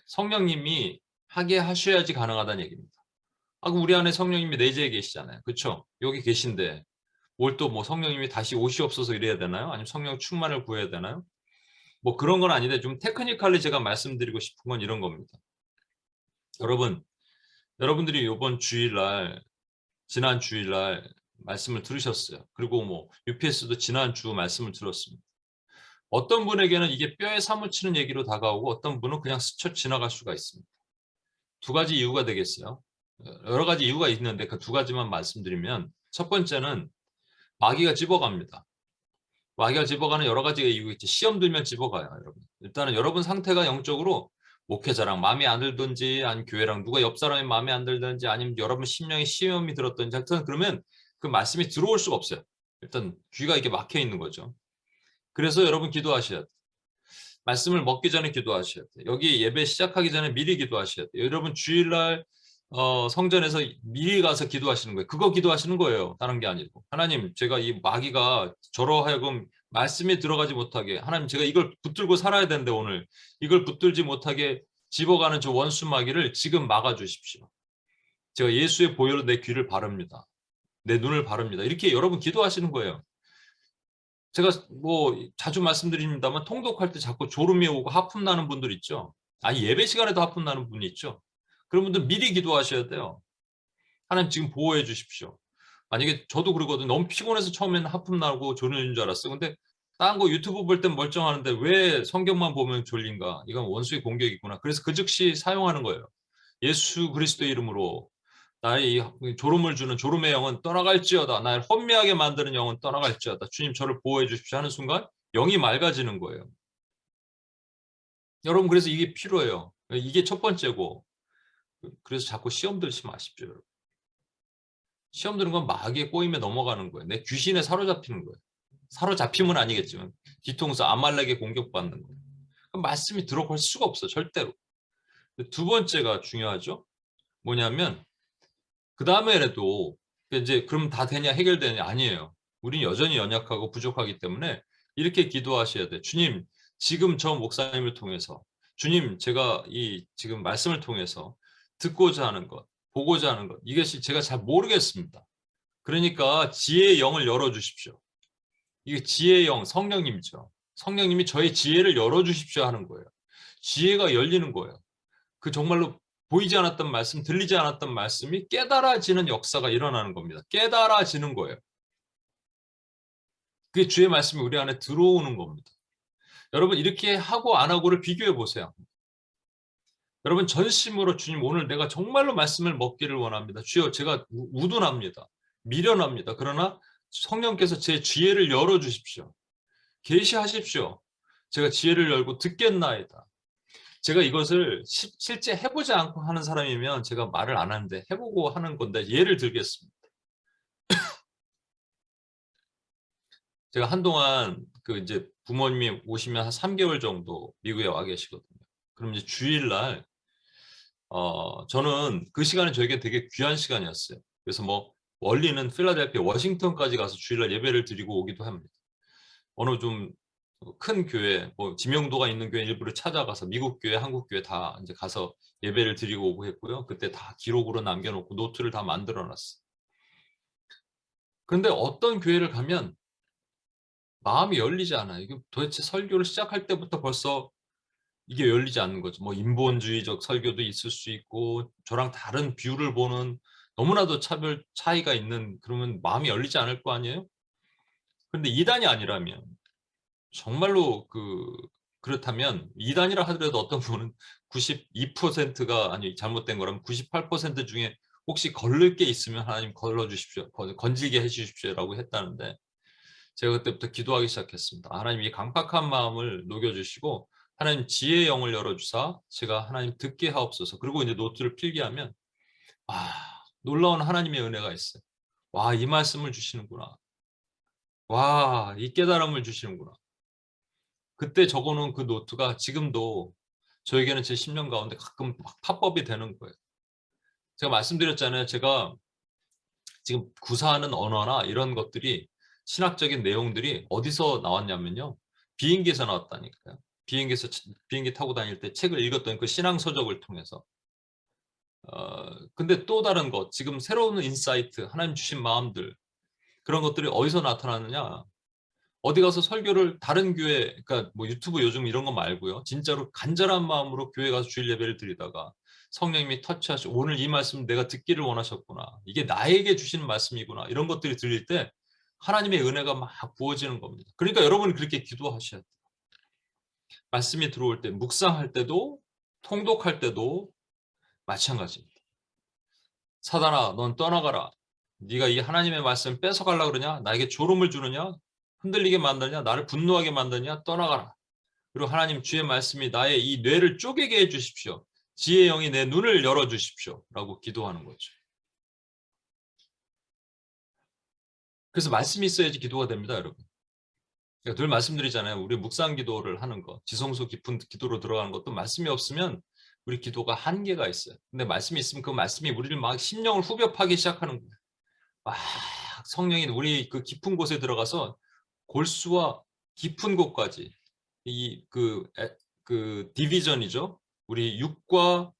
성령님이 하게 하셔야지 가능하다는 얘기입니다. 그럼 우리 안에 성령님이 내재해 계시잖아요. 그렇죠? 여기 계신데 뭘 또 뭐 성령님이 다시 오시옵소서 이래야 되나요? 아니면 성령 충만을 구해야 되나요? 뭐 그런 건 아닌데 좀 테크니컬리 제가 말씀드리고 싶은 건 이런 겁니다. 여러분들이 이번 주일날, 지난 주일날 말씀을 들으셨어요. 그리고 뭐 UPS도 지난 주 말씀을 들었습니다. 어떤 분에게는 이게 뼈에 사무치는 얘기로 다가오고 어떤 분은 그냥 스쳐 지나갈 수가 있습니다. 두 가지 이유가 되겠어요. 여러 가지 이유가 있는데 그 두 가지만 말씀드리면, 첫 번째는 마귀가 집어갑니다. 마귀가 집어가는 여러 가지가 이유가 있죠. 시험 들면 집어가요, 여러분. 일단은 여러분 상태가 영적으로 목회자랑 마음에 안 들든지, 아니면 교회랑 누가 옆 사람이 마음에 안 들든지, 아니면 여러분 심령에 시험이 들었든지, 하여튼 그러면 그 말씀이 들어올 수가 없어요. 일단 귀가 이렇게 막혀 있는 거죠. 그래서 여러분 기도하셔야 돼요. 말씀을 먹기 전에 기도하셔야 돼요. 여기 예배 시작하기 전에 미리 기도하셔야 돼요. 여러분 주일날 성전에서 미리 가서 기도하시는 거예요. 그거 기도하시는 거예요. 다른 게 아니고. 하나님, 제가 이 마귀가 저로 하여금 말씀에 들어가지 못하게, 하나님 제가 이걸 붙들고 살아야 되는데 오늘 이걸 붙들지 못하게 집어가는 저 원수 마귀를 지금 막아주십시오. 제가 예수의 보혈로 내 귀를 바릅니다. 내 눈을 바릅니다. 이렇게 여러분 기도하시는 거예요. 제가 뭐 자주 말씀드립니다만 통독할 때 자꾸 졸음이 오고 하품 나는 분들 있죠. 아니 예배 시간에도 하품 나는 분이 있죠. 그런 분들 미리 기도하셔야 돼요. 하나님 지금 보호해 주십시오. 만약에 저도 그러거든. 너무 피곤해서 처음에는 하품 나고 졸리는 줄 알았어. 근데 다른 거 유튜브 볼 땐 멀쩡하는데 왜 성경만 보면 졸린가? 이건 원수의 공격이구나. 그래서 그 즉시 사용하는 거예요. 예수 그리스도의 이름으로 나의 이 졸음을 주는 졸음의 영은 떠나갈지어다. 나를 혼미하게 만드는 영은 떠나갈지어다. 주님 저를 보호해 주십시오 하는 순간 영이 맑아지는 거예요. 여러분 그래서 이게 필요해요. 이게 첫 번째고, 그래서 자꾸 시험 들지 마십시오. 여러분. 시험 드는 건 마귀의 꼬임에 넘어가는 거예요. 내 귀신에 사로잡히는 거예요. 사로잡힘은 아니겠지만 뒤통수 아말렉에 공격받는 거예요. 그럼 말씀이 들어갈 수가 없어 절대로. 두 번째가 중요하죠. 뭐냐면 그 다음에라도 이제 그럼 다 되냐 해결되냐 아니에요. 우린 여전히 연약하고 부족하기 때문에 이렇게 기도하셔야 돼. 주님, 지금 저 목사님을 통해서, 주님, 제가 이 지금 말씀을 통해서 듣고자 하는 것, 보고자 하는 것, 이것이 제가 잘 모르겠습니다. 그러니까 지혜의 영을 열어주십시오. 이게 지혜의 영, 성령님이죠. 성령님이 저의 지혜를 열어주십시오 하는 거예요. 지혜가 열리는 거예요. 그 정말로 보이지 않았던 말씀, 들리지 않았던 말씀이 깨달아지는 역사가 일어나는 겁니다. 깨달아지는 거예요. 그게 주의 말씀이 우리 안에 들어오는 겁니다. 여러분 이렇게 하고 안 하고를 비교해 보세요. 여러분 전심으로 주님 오늘 내가 정말로 말씀을 먹기를 원합니다. 주여 제가 우둔합니다. 미련합니다. 그러나 성령께서 제 지혜를 열어 주십시오. 계시하십시오. 제가 지혜를 열고 듣겠나이다. 제가 이것을 실제 해보지 않고 하는 사람이면 제가 말을 안 하는데 해보고 하는 건데 예를 들겠습니다. 제가 한동안 그 이제 부모님이 오시면 한 3개월 정도 미국에 와 계시거든요. 그럼 이제 주일날 저는 그 시간이 저에게 되게 귀한 시간이었어요. 그래서 뭐 원리는 필라델피아, 워싱턴까지 가서 주일날 예배를 드리고 오기도 합니다. 어느 좀 큰 교회, 뭐 지명도가 있는 교회 일부러 찾아가서 미국 교회, 한국 교회 다 이제 가서 예배를 드리고 오고 했고요. 그때 다 기록으로 남겨놓고 노트를 다 만들어놨어요. 그런데 어떤 교회를 가면 마음이 열리지 않아요. 이게 도대체 설교를 시작할 때부터 벌써 이게 열리지 않는 거죠. 뭐 인본주의적 설교도 있을 수 있고 저랑 다른 뷰를 보는 너무나도 차이가 있는 그러면 마음이 열리지 않을 거 아니에요? 그런데 이단이 아니라면 정말로 그렇다면 이단이라 하더라도 어떤 부분은 92%가 아니 잘못된 거라면 98% 중에 혹시 걸릴 게 있으면 하나님 걸러 주십시오. 건지게 해 주십시오라고 했다는데 제가 그때부터 기도하기 시작했습니다. 하나님 이 강팍한 마음을 녹여 주시고 하나님 지혜의 영을 열어 주사 제가 하나님 듣게 하옵소서. 그리고 이제 노트를 필기 하면 놀라운 하나님의 은혜가 있어요. 와, 이 말씀을 주시는구나. 와, 이 깨달음을 주시는구나. 그때 적어놓은 그 노트가 지금도 저에게는 제 10년 가운데 가끔 막 팝업이 되는 거예요. 제가 말씀드렸잖아요. 제가 지금 구사하는 언어나 이런 것들이 신학적인 내용들이 어디서 나왔냐면요. 비행기에서 나왔다니까요. 비행기 타고 다닐 때 책을 읽었던 그 신앙 서적을 통해서. 근데 또 다른 것, 지금 새로운 인사이트, 하나님 주신 마음들 그런 것들이 어디서 나타나느냐? 어디 가서 설교를 다른 교회, 그러니까 뭐 유튜브 요즘 이런 거 말고요. 진짜로 간절한 마음으로 교회 가서 주일 예배를 드리다가 성령님이 터치하시고 오늘 이 말씀 내가 듣기를 원하셨구나. 이게 나에게 주시는 말씀이구나. 이런 것들이 들릴 때 하나님의 은혜가 막 부어지는 겁니다. 그러니까 여러분이 그렇게 기도하셔야 돼요. 말씀이 들어올 때, 묵상할 때도, 통독할 때도 마찬가지입니다. 사단아, 넌 떠나가라. 네가 이 하나님의 말씀 뺏어가려고 그러냐? 나에게 졸음을 주느냐? 흔들리게 만드냐? 나를 분노하게 만드냐? 떠나가라. 그리고 하나님 주의 말씀이 나의 이 뇌를 쪼개게 해 주십시오. 지혜의 영이 내 눈을 열어 주십시오. 라고 기도하는 거죠. 그래서 말씀이 있어야지 기도가 됩니다, 여러분. 그러니까 늘 말씀드리잖아요. 우리 묵상 기도를 하는 거, 지성소 깊은 기도로 들어가는 것도 말씀이 없으면 우리 기도가 한계가 있어요. 근데 말씀이 있으면 그 말씀이 우리를 막 심령을 후벼 파기 시작하는 거예요. 막 성령이 우리 그 깊은 곳에 들어가서 골수와 깊은 곳까지 그 디비전이죠. 우리 육과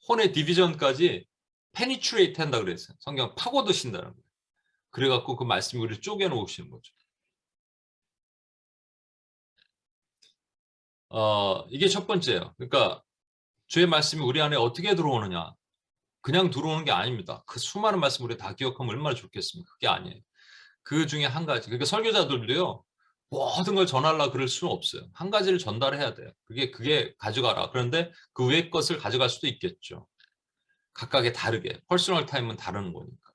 혼의 디비전까지 페니트레이트 한다 그랬어요. 성경 파고드신다는 거예요. 그래갖고 그 말씀이 우리를 쪼개놓으시는 거죠. 이게 첫 번째예요. 그러니까 주의 말씀이 우리 안에 어떻게 들어오느냐. 그냥 들어오는 게 아닙니다. 그 수많은 말씀 우리 다 기억하면 얼마나 좋겠습니까? 그게 아니에요. 그 중에 한 가지. 그러니까 설교자들도요. 모든 걸 전하려고 그럴 수는 없어요. 한 가지를 전달해야 돼요. 그게 가져가라. 그런데 그 외의 것을 가져갈 수도 있겠죠. 각각의 다르게. 퍼스널 타임은 다른 거니까.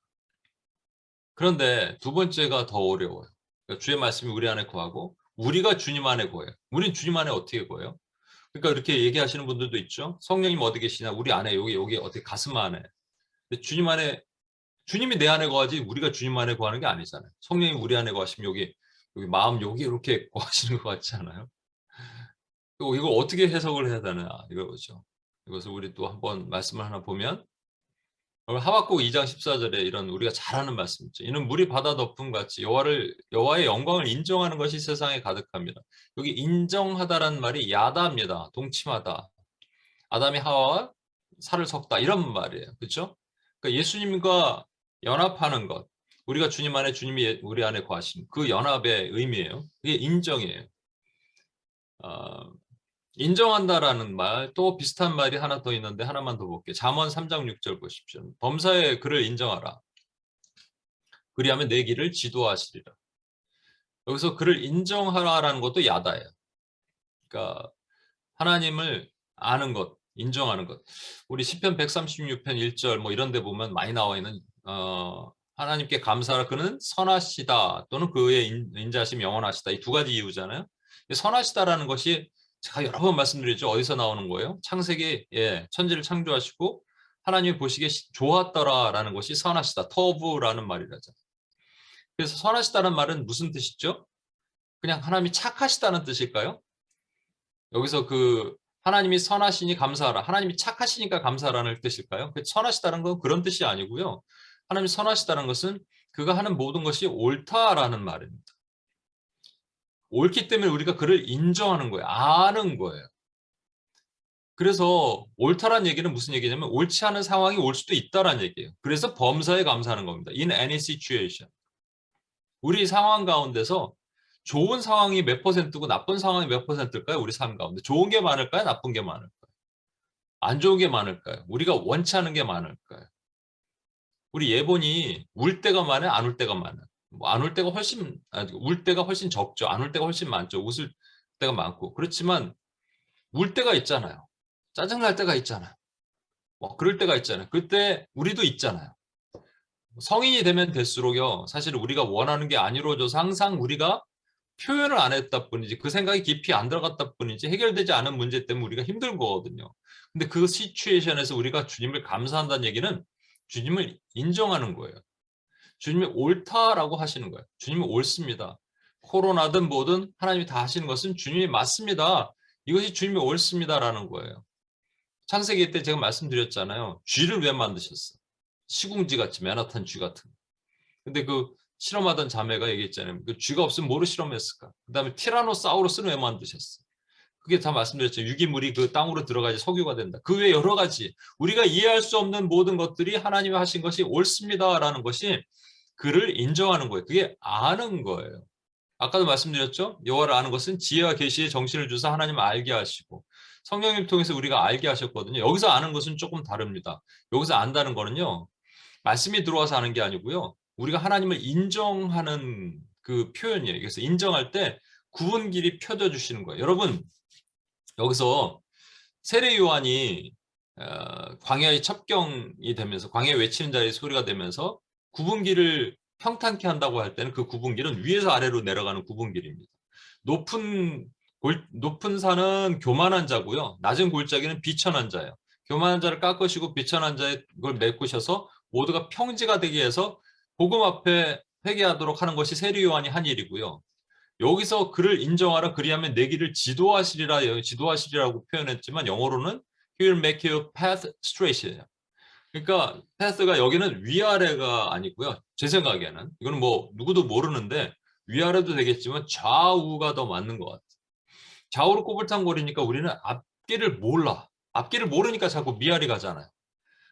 그런데 두 번째가 더 어려워요. 그러니까 주의 말씀이 우리 안에 거하고 우리가 주님 안에 거해요. 우린 주님 안에 어떻게 거해요? 그러니까 이렇게 얘기하시는 분들도 있죠. 성령님 어디 계시냐? 우리 안에 여기 어디 가슴 안에. 근데 주님 안에 주님이 내 안에 거하지 우리가 주님 안에 거하는 게 아니잖아요. 성령이 우리 안에 거하시면 여기 마음 여기 이렇게 거하시는 것 같지 않아요? 이걸 어떻게 해석을 해야 되나 이거죠. 이것을 우리 또 한번 말씀을 하나 보면 하박국 2장 14절에 이런 우리가 잘 아는 말씀 있죠. 이는 물이 바다 덮음 같이 여호와의 영광을 인정하는 것이 세상에 가득합니다. 여기 인정하다라는 말이 야다입니다. 동침하다. 아담이 하와와 살을 섞다 이런 말이에요. 그렇죠? 그러니까 예수님과 연합하는 것. 우리가 주님 안에 주님이 우리 안에 거하신 그 연합의 의미예요. 그게 인정이에요. 어, 인정한다라는 말, 또 비슷한 말이 하나 더 있는데 하나만 더 볼게요. 잠언 3장 6절 보십시오. 범사의 그를 인정하라. 그리하면 내 길을 지도하시리라. 여기서 그를 인정하라라는 것도 야다예요. 그러니까 하나님을 아는 것, 인정하는 것. 우리 시편 136편 1절 뭐 이런 데 보면 많이 나와 있는 하나님께 감사하라. 그는 선하시다. 또는 그의 인자하심이 영원하시다. 이 두 가지 이유잖아요. 선하시다라는 것이 제가 여러 번 말씀드렸죠. 어디서 나오는 거예요? 창세기 천지를 창조하시고 하나님이 보시기에 좋았더라라는 것이 선하시다. 터브라는 말이라죠. 그래서 선하시다는 말은 무슨 뜻이죠? 그냥 하나님이 착하시다는 뜻일까요? 여기서 그 하나님이 선하시니 감사하라. 하나님이 착하시니까 감사하라는 뜻일까요? 선하시다는 건 그런 뜻이 아니고요. 하나님이 선하시다는 것은 그가 하는 모든 것이 옳다라는 말입니다. 옳기 때문에 우리가 그를 인정하는 거예요. 아는 거예요. 그래서 옳다라는 얘기는 무슨 얘기냐면 옳지 않은 상황이 올 수도 있다라는 얘기예요. 그래서 범사에 감사하는 겁니다. In any situation. 우리 상황 가운데서 좋은 상황이 몇 퍼센트고 나쁜 상황이 몇 퍼센트일까요? 우리 삶 가운데. 좋은 게 많을까요? 나쁜 게 많을까요? 안 좋은 게 많을까요? 우리가 원치 않은 게 많을까요? 우리 예본이 울 때가 많아요? 안 울 때가 많아요? 안 울 때가 울 때가 훨씬 적죠. 안 울 때가 훨씬 많죠. 웃을 때가 많고. 그렇지만 울 때가 있잖아요. 짜증날 때가 있잖아요. 그럴 때가 있잖아요. 그때 우리도 있잖아요. 성인이 되면 될수록요. 사실 우리가 원하는 게 안 이루어져서 항상 우리가 표현을 안 했다 뿐이지 그 생각이 깊이 안 들어갔다 뿐이지 해결되지 않은 문제 때문에 우리가 힘든 거거든요. 근데 그 시츄에이션에서 우리가 주님을 감사한다는 얘기는 주님을 인정하는 거예요. 주님이 옳다라고 하시는 거예요. 주님이 옳습니다. 코로나든 뭐든 하나님이 다 하시는 것은 주님이 맞습니다. 이것이 주님이 옳습니다라는 거예요. 창세기 때 제가 말씀드렸잖아요. 쥐를 왜 만드셨어? 시궁지 같이 맨하탄 쥐 같은. 근데 그 실험하던 자매가 얘기했잖아요. 그 쥐가 없으면 뭐로 실험했을까? 그다음에 티라노사우루스는 왜 만드셨어? 그게 다 말씀드렸죠. 유기물이 그 땅으로 들어가야지 석유가 된다. 그 외 여러 가지 우리가 이해할 수 없는 모든 것들이 하나님이 하신 것이 옳습니다라는 것이 그를 인정하는 거예요. 그게 아는 거예요. 아까도 말씀드렸죠. 여호와를 아는 것은 지혜와 계시에 정신을 주사 하나님을 알게 하시고 성령을 통해서 우리가 알게 하셨거든요. 여기서 아는 것은 조금 다릅니다. 여기서 안다는 거는요. 말씀이 들어와서 아는 게 아니고요. 우리가 하나님을 인정하는 그 표현이에요. 그래서 인정할 때 구분길이 펴져 주시는 거예요. 여러분 여기서 세례 요한이 광야의 첩경이 되면서 광야에 외치는 자의 소리가 되면서 구분길을 평탄케 한다고 할 때는 그 구분길은 위에서 아래로 내려가는 구분길입니다. 높은 산은 교만한 자고요. 낮은 골짜기는 비천한 자예요. 교만한 자를 깎으시고 비천한 자의 걸 메꾸셔서 모두가 평지가 되게 해서 복음 앞에 회개하도록 하는 것이 세례 요한이 한 일이고요. 여기서 그를 인정하라 그리하면 내 길을 지도하시리라고 표현했지만 영어로는 He will make your path straight이에요. 그러니까 path가 여기는 위아래가 아니고요. 제 생각에는 이거는 뭐 누구도 모르는데 위아래도 되겠지만 좌우가 더 맞는 것 같아요. 좌우로 꼬불탕거리니까 우리는 앞길을 몰라. 앞길을 모르니까 자꾸 미아리 가잖아요.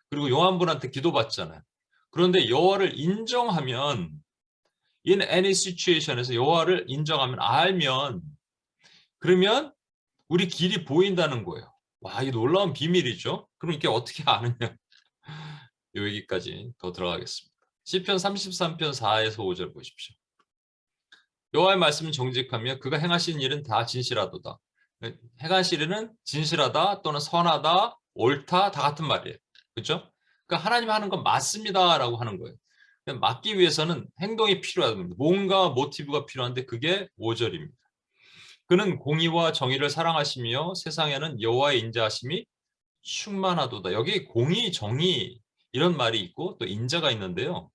그리고 요한분한테 기도받잖아요. 그런데 여호와를 인정하면 in any situation에서 여호와를 인정하면 알면 그러면 우리 길이 보인다는 거예요. 와, 이 놀라운 비밀이죠. 그럼 이게 어떻게 아느냐? 요 얘기까지 더 들어가겠습니다. 시편 33편 4에서 5절 보십시오. 여호와의 말씀은 정직하며 그가 행하신 일은 다 진실하도다. 행하신 일은 진실하다 또는 선하다, 옳다 다 같은 말이에요. 그렇죠? 그러니까 하나님 하는 건 맞습니다라고 하는 거예요. 맞기 위해서는 행동이 필요합니다. 뭔가 모티브가 필요한데 그게 5절입니다. 그는 공의와 정의를 사랑하시며 세상에는 여호와의 인자하심이 충만하도다. 여기 공의, 정의 이런 말이 있고 또 인자가 있는데요.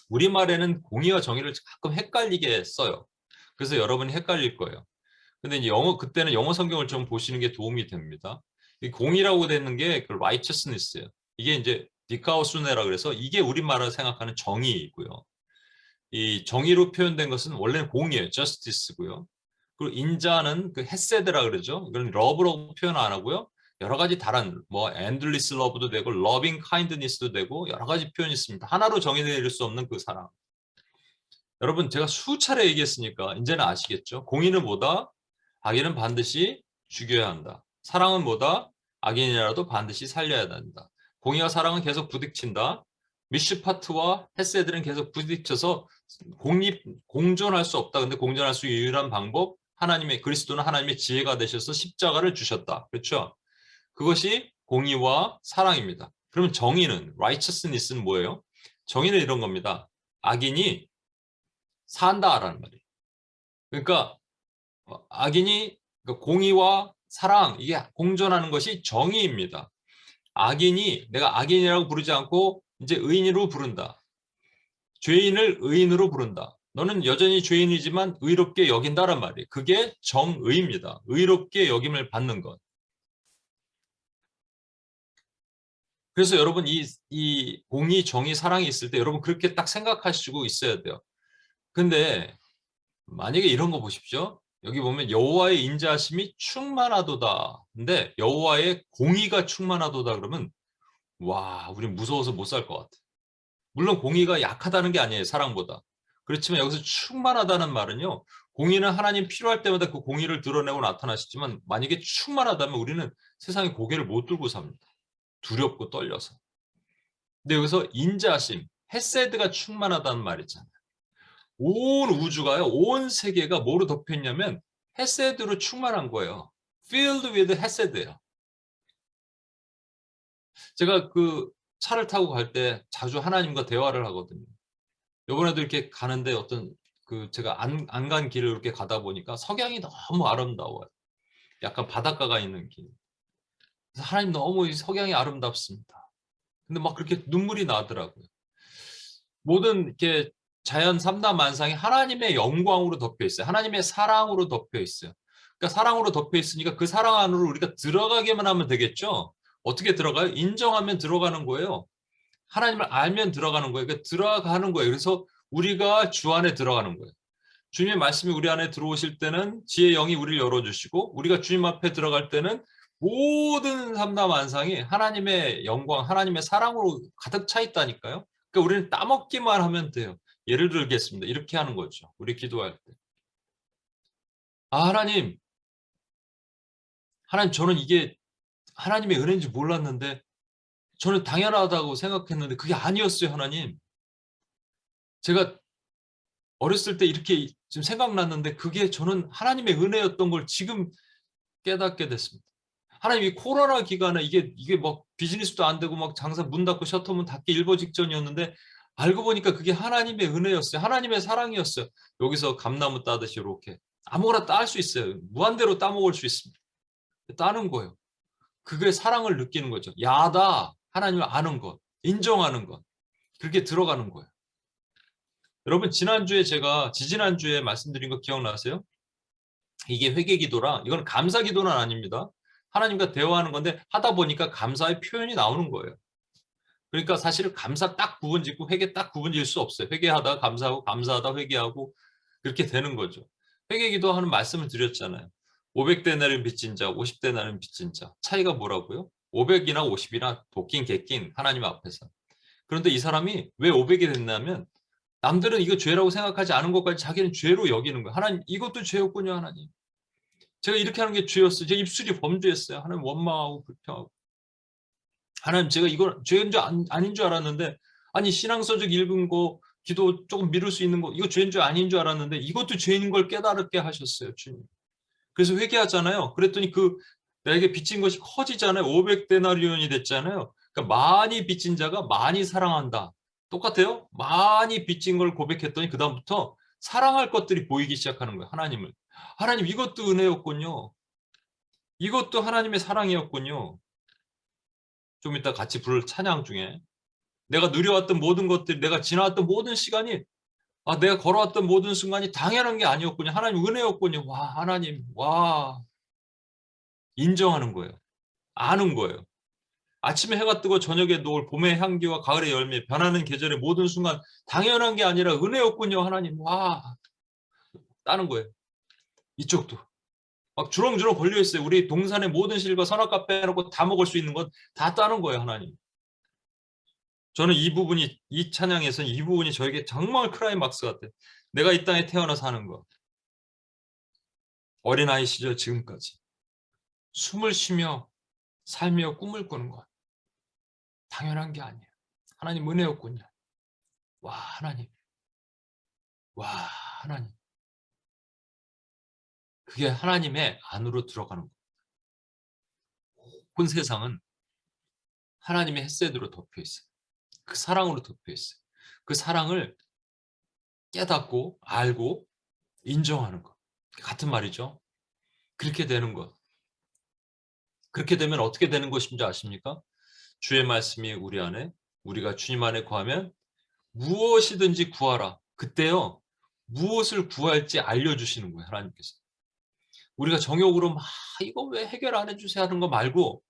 우리말에는 공의와 정의를 가끔 헷갈리게 써요. 그래서 여러분이 헷갈릴 거예요. 근데 이제 그때는 영어 성경을 좀 보시는 게 도움이 됩니다. 이 공의라고 되는 게 그 righteousness예요. 이게 이제 디카오수네라 그래서 이게 우리말로 생각하는 정의이고요. 이 정의로 표현된 것은 원래는 공의예요. justice고요. 그리고 인자는 그 헤세드라 그러죠. 이건 러브라고 표현 안 하고요. 여러 가지 다른 뭐 endless love도 되고 loving kindness도 되고 여러 가지 표현이 있습니다. 하나로 정의내릴 수 없는 그 사랑. 여러분 제가 수차례 얘기했으니까 이제는 아시겠죠? 공의는 뭐다? 악인은 반드시 죽여야 한다. 사랑은 뭐다? 악인이라도 반드시 살려야 한다. 공의와 사랑은 계속 부딪힌다. 미슈파트와 헤세드는 계속 부딪혀서 공존할 수 없다. 근데 공존할 수 유일한 방법 그리스도는 하나님의 지혜가 되셔서 십자가를 주셨다. 그렇죠? 그것이 공의와 사랑입니다. 그러면 정의는 righteousness는 뭐예요? 정의는 이런 겁니다. 악인이 산다라는 말이에요. 그러니까 악인이 그러니까 공의와 사랑 이게 공존하는 것이 정의입니다. 악인이 내가 악인이라고 부르지 않고 이제 의인으로 부른다. 죄인을 의인으로 부른다. 너는 여전히 죄인이지만 의롭게 여긴다란 말이에요. 그게 정의입니다. 의롭게 여김을 받는 것. 그래서 여러분 이 공의, 정의, 사랑이 있을 때 여러분 그렇게 딱 생각하시고 있어야 돼요. 근데 만약에 이런 거 보십시오. 여기 보면 여호와의 인자하심이 충만하도다. 근데 여호와의 공의가 충만하도다 그러면 와, 우린 무서워서 못 살 것 같아. 물론 공의가 약하다는 게 아니에요. 사랑보다. 그렇지만 여기서 충만하다는 말은요. 공의는 하나님 필요할 때마다 그 공의를 드러내고 나타나시지만 만약에 충만하다면 우리는 세상에 고개를 못 들고 삽니다. 두렵고 떨려서. 근데 여기서 인자심, 헤세드가 충만하다는 말 있잖아요. 온 우주가요. 온 세계가 뭐로 덮여 있냐면 헤세드로 충만한 거예요. Filled with 헤세드예요. 제가 그 차를 타고 갈 때 자주 하나님과 대화를 하거든요. 요번에도 이렇게 가는데 어떤 그 제가 안 간 길을 이렇게 가다 보니까 석양이 너무 아름다워요. 약간 바닷가가 있는 길. 그래서 하나님 너무 이 석양이 아름답습니다. 근데 막 그렇게 눈물이 나더라고요. 모든 이렇게 자연 삼다만상이 하나님의 영광으로 덮여 있어요. 하나님의 사랑으로 덮여 있어요. 그러니까 사랑으로 덮여 있으니까 그 사랑 안으로 우리가 들어가기만 하면 되겠죠. 어떻게 들어가요? 인정하면 들어가는 거예요. 하나님을 알면 들어가는 거예요. 그러니까 들어가는 거예요. 그래서 우리가 주 안에 들어가는 거예요. 주님의 말씀이 우리 안에 들어오실 때는 지혜의 영이 우리를 열어주시고 우리가 주님 앞에 들어갈 때는 모든 삼라만상이 하나님의 영광, 하나님의 사랑으로 가득 차 있다니까요. 그러니까 우리는 따먹기만 하면 돼요. 예를 들겠습니다. 이렇게 하는 거죠. 우리 기도할 때. 아, 하나님 저는 이게 하나님의 은혜인지 몰랐는데 저는 당연하다고 생각했는데 그게 아니었어요, 하나님. 제가 어렸을 때 이렇게 지금 생각났는데 그게 저는 하나님의 은혜였던 걸 지금 깨닫게 됐습니다. 하나님 이 코로나 기간에 이게 막 비즈니스도 안 되고 막 장사 문 닫고 셔터 문 닫기 일보 직전이었는데 알고 보니까 그게 하나님의 은혜였어요. 하나님의 사랑이었어요. 여기서 감나무 따듯이 이렇게 아무거나 딸 수 있어요. 무한대로 따먹을 수 있습니다. 따는 거예요. 그게 사랑을 느끼는 거죠. 야다 하나님을 아는 것, 인정하는 것, 그렇게 들어가는 거예요. 여러분 지난주에 제가 지지난주에 말씀드린 거 기억나세요? 이게 회개기도라 이건 감사기도는 아닙니다. 하나님과 대화하는 건데 하다 보니까 감사의 표현이 나오는 거예요. 그러니까 사실 감사 딱 구분짓고 회개 딱 구분질 수 없어요. 회개하다 감사하고 감사하다 회개하고 그렇게 되는 거죠. 회개기도 하는 말씀을 드렸잖아요. 500데나리온 빚진 자, 50데나리온 빚진 자. 차이가 뭐라고요? 500이나 50이나 도낀 개낀 하나님 앞에서. 그런데 이 사람이 왜 500이 됐냐면 남들은 이거 죄라고 생각하지 않은 것까지 자기는 죄로 여기는 거예요. 하나님 이것도 죄였군요. 하나님. 제가 이렇게 하는 게 죄였어요. 제 입술이 범죄했어요. 하나님 원망하고 불평하고. 하나님 제가 이걸 죄인 줄 아닌 줄 알았는데 아니 신앙서적 읽은 거 기도 조금 미룰 수 있는 거 이거 죄인 줄 아닌 줄 알았는데 이것도 죄인인 걸 깨달게 하셨어요. 주님. 그래서 회개하잖아요. 그랬더니 그 내게 빚진 것이 커지잖아요. 500데나리온이 됐잖아요. 그러니까 많이 빚진 자가 많이 사랑한다. 똑같아요. 많이 빚진 걸 고백했더니 그다음부터 사랑할 것들이 보이기 시작하는 거예요. 하나님을. 하나님 이것도 은혜였군요. 이것도 하나님의 사랑이었군요. 좀 이따 같이 부를 찬양 중에 내가 누려왔던 모든 것들이 내가 지나왔던 모든 시간이 내가 걸어왔던 모든 순간이 당연한 게 아니었군요. 하나님 은혜였군요. 와 하나님 와 인정하는 거예요. 아는 거예요. 아침에 해가 뜨고 저녁에 노을 봄의 향기와 가을의 열매 변하는 계절의 모든 순간 당연한 게 아니라 은혜였군요. 하나님 와 따는 거예요. 이쪽도 막 주렁주렁 걸려 있어요. 우리 동산의 모든 실과 선악과 빼놓고 다 먹을 수 있는 건 다 따는 거예요. 하나님. 저는 이 부분이 이 찬양에서는 이 부분이 저에게 정말 크라이막스 같아요. 내가 이 땅에 태어나서 하는 거. 어린아이 시절 지금까지 숨을 쉬며 살며 꿈을 꾸는 것. 당연한 게 아니에요. 하나님 은혜였군요. 와 하나님. 와 하나님. 그게 하나님의 안으로 들어가는 거예요. 온 세상은 하나님의 햇새으로 덮여 있어요. 그 사랑으로 덮여 있어요. 그 사랑을 깨닫고 알고 인정하는 것. 같은 말이죠. 그렇게 되는 것. 그렇게 되면 어떻게 되는 것인지 아십니까? 주의 말씀이 우리 안에, 우리가 주님 안에 거하면 무엇이든지 구하라. 그때요, 무엇을 구할지 알려주시는 거예요, 하나님께서. 우리가 정욕으로 막 이거 왜 해결 안 해주세요 하는 거 말고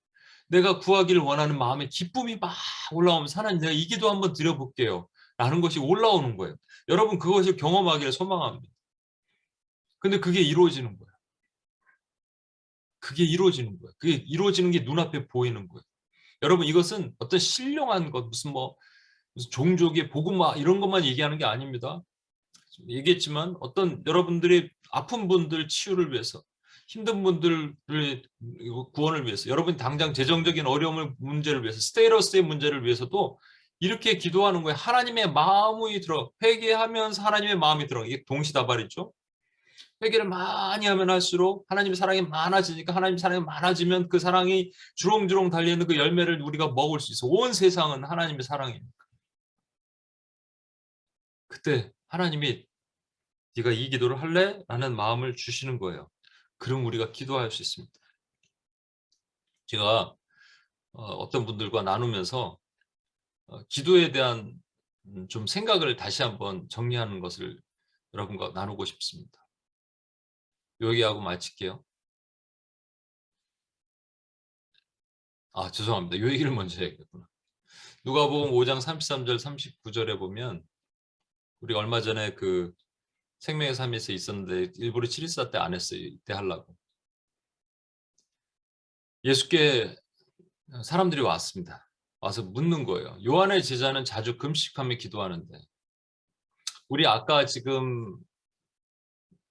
내가 구하기를 원하는 마음에 기쁨이 막 올라오면서 하나님 내가 이 기도 한번 드려볼게요 라는 것이 올라오는 거예요. 여러분 그것을 경험하기를 소망합니다. 근데 그게 이루어지는 거예요. 그게 이루어지는 거예요. 그게 이루어지는 게 눈앞에 보이는 거예요. 여러분 이것은 어떤 신령한 것, 무슨 종족의 복음화 이런 것만 얘기하는 게 아닙니다. 얘기했지만 어떤 여러분들의 아픈 분들 치유를 위해서, 힘든 분들의 구원을 위해서, 여러분 당장 재정적인 어려움을 문제를 위해서, 스테이러스의 문제를 위해서도 이렇게 기도하는 거예요. 하나님의 마음이 들어, 회개하면서 하나님의 마음이 들어. 이게 동시다발이죠. 회개를 많이 하면 할수록 하나님의 사랑이 많아지니까, 하나님의 사랑이 많아지면 그 사랑이 주렁주렁 달려있는 그 열매를 우리가 먹을 수 있어. 온 세상은 하나님의 사랑이니까. 그때 하나님이 네가 이 기도를 할래? 라는 마음을 주시는 거예요. 그럼 우리가 기도할 수 있습니다. 제가 어떤 분들과 나누면서 기도에 대한 좀 생각을 다시 한번 정리하는 것을 여러분과 나누고 싶습니다. 여기하고 마칠게요. 죄송합니다. 요 얘기를 먼저 해야겠구나. 누가복음 5장 33절 39절에 보면 우리 얼마 전에 그 생명의 삶에서 있었는데 일부러 714 때 안 했어요. 이때 하려고. 예수께 사람들이 왔습니다. 와서 묻는 거예요. 요한의 제자는 자주 금식하며 기도하는데 우리 아까 지금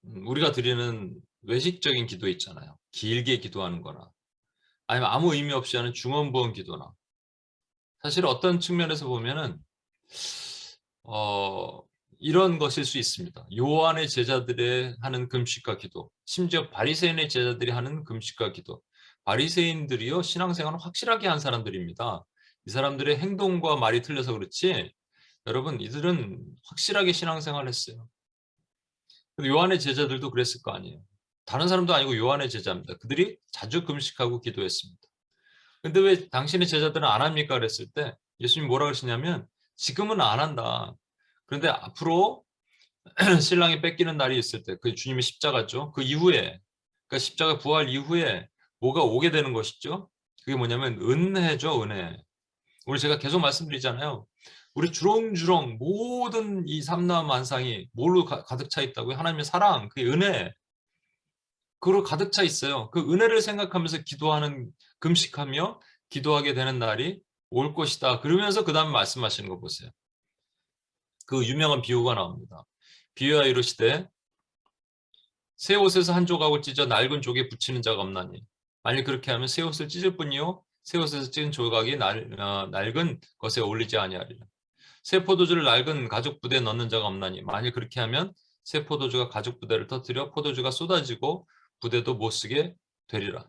우리가 드리는 외식적인 기도 있잖아요. 길게 기도하는 거나 아니면 아무 의미 없이 하는 중언부언 기도나 사실 어떤 측면에서 보면은 이런 것일 수 있습니다. 요한의 제자들의 하는 금식과 기도, 심지어 바리새인의 제자들이 하는 금식과 기도. 바리새인들이요 신앙생활을 확실하게 한 사람들입니다. 이 사람들의 행동과 말이 틀려서 그렇지 여러분 이들은 확실하게 신앙생활을 했어요. 요한의 제자들도 그랬을 거 아니에요. 다른 사람도 아니고 요한의 제자입니다. 그들이 자주 금식하고 기도했습니다. 근데 왜 당신의 제자들은 안 합니까? 그랬을 때 예수님이 뭐라고 하시냐면 지금은 안 한다. 그런데 앞으로 신랑이 뺏기는 날이 있을 때, 그 주님의 십자가죠. 그 이후에, 그러니까 십자가 부활 이후에 뭐가 오게 되는 것이죠. 그게 뭐냐면 은혜죠, 은혜. 오늘 제가 계속 말씀드리잖아요. 우리 주렁주렁 모든 이 삼라만 만상이 뭘로 가득 차 있다고요? 하나님의 사랑, 그 은혜. 그로 가득 차 있어요. 그 은혜를 생각하면서 기도하는, 금식하며 기도하게 되는 날이 올 것이다. 그러면서 그 다음에 말씀하시는 거 보세요. 그 유명한 비유가 나옵니다. 비유하 이르시되 새 옷에서 한 조각을 찢어 낡은 쪽에 붙이는 자가 없나니 만일 그렇게 하면 새 옷을 찢을 뿐이요 새 옷에서 찢은 조각이 낡은 것에 어울리지 아니하리라. 새 포도주를 낡은 가죽 부대에 넣는 자가 없나니 만일 그렇게 하면 새 포도주가 가죽 부대를 터뜨려 포도주가 쏟아지고 부대도 못 쓰게 되리라.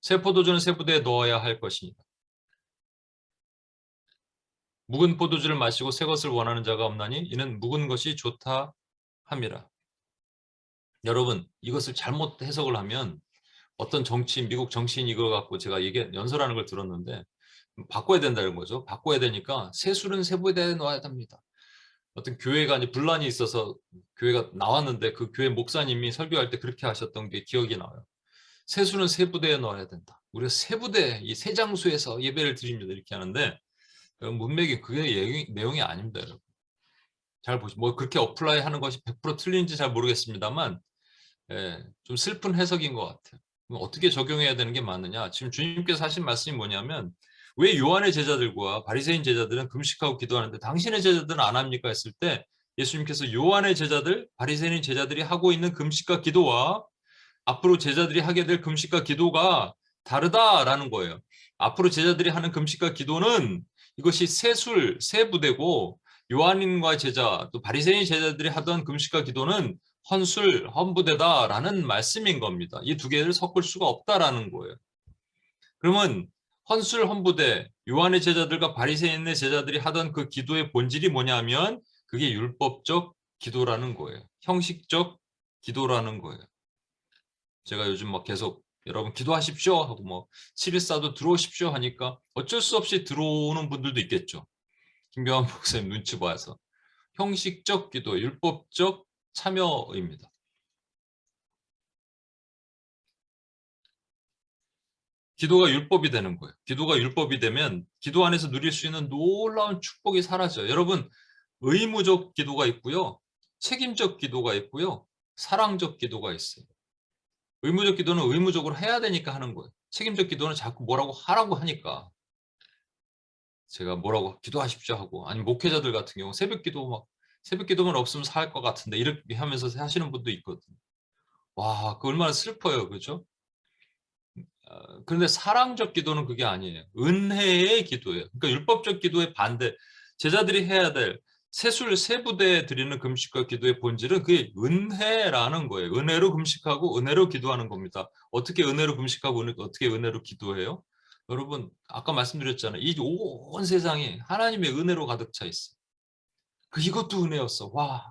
새 포도주는 새 부대에 넣어야 할 것이니라. 묵은 포도주를 마시고 새 것을 원하는 자가 없나니 이는 묵은 것이 좋다 함이라. 여러분 이것을 잘못 해석을 하면 어떤 정치인, 미국 정치인 이걸 갖고 제가 연설하는 걸 들었는데 바꿔야 된다는 거죠. 바꿔야 되니까 세술은 세부대에 넣어야 됩니다. 어떤 교회가 이제 분란이 있어서 교회가 나왔는데 그 교회 목사님이 설교할 때 그렇게 하셨던 게 기억이 나요. 세수는 세부대에 넣어야 된다. 우리가 세부대, 이 세장수에서 예배를 드립니다. 이렇게 하는데 문맥이 그게 내용이 아닙니다. 여러분. 잘 보시죠. 뭐 그렇게 어플라이 하는 것이 100% 틀린지 잘 모르겠습니다만 좀 슬픈 해석인 것 같아요. 어떻게 적용해야 되는 게 맞느냐. 지금 주님께서 하신 말씀이 뭐냐면 왜 요한의 제자들과 바리새인 제자들은 금식하고 기도하는데 당신의 제자들은 안 합니까? 했을 때 예수님께서 요한의 제자들, 바리새인 제자들이 하고 있는 금식과 기도와 앞으로 제자들이 하게 될 금식과 기도가 다르다라는 거예요. 앞으로 제자들이 하는 금식과 기도는 이것이 세술, 세부대고 요한인과 제자, 또 바리새인 제자들이 하던 금식과 기도는 헌술, 헌부대다라는 말씀인 겁니다. 이 두 개를 섞을 수가 없다라는 거예요. 그러면 헌술헌부대 요한의 제자들과 바리새인의 제자들이 하던 그 기도의 본질이 뭐냐면 그게 율법적 기도라는 거예요. 형식적 기도라는 거예요. 제가 요즘 막 계속 여러분 기도하십시오 하고 뭐 714도 들어오십시오 하니까 어쩔 수 없이 들어오는 분들도 있겠죠. 김경환 목사님 눈치 봐서. 형식적 기도, 율법적 참여입니다. 기도가 율법이 되는 거예요. 기도가 율법이 되면 기도 안에서 누릴 수 있는 놀라운 축복이 사라져요. 여러분, 의무적 기도가 있고요. 책임적 기도가 있고요. 사랑적 기도가 있어요. 의무적 기도는 의무적으로 해야 되니까 하는 거예요. 책임적 기도는 자꾸 뭐라고 하라고 하니까 제가 뭐라고 기도하십시오 하고, 아니 목회자들 같은 경우 새벽 기도만 없으면 살 것 같은데 이렇게 하면서 하시는 분도 있거든요. 와, 그 얼마나 슬퍼요. 그렇죠? 그런데 사랑적 기도는 그게 아니에요. 은혜의 기도예요. 그러니까 율법적 기도의 반대, 제자들이 해야 될 세부대에 드리는 금식과 기도의 본질은 그게 은혜라는 거예요. 은혜로 금식하고 은혜로 기도하는 겁니다. 어떻게 은혜로 금식하고 어떻게 은혜로 기도해요? 여러분, 아까 말씀드렸잖아요. 이 온 세상이 하나님의 은혜로 가득 차 있어. 이것도 은혜였어. 와,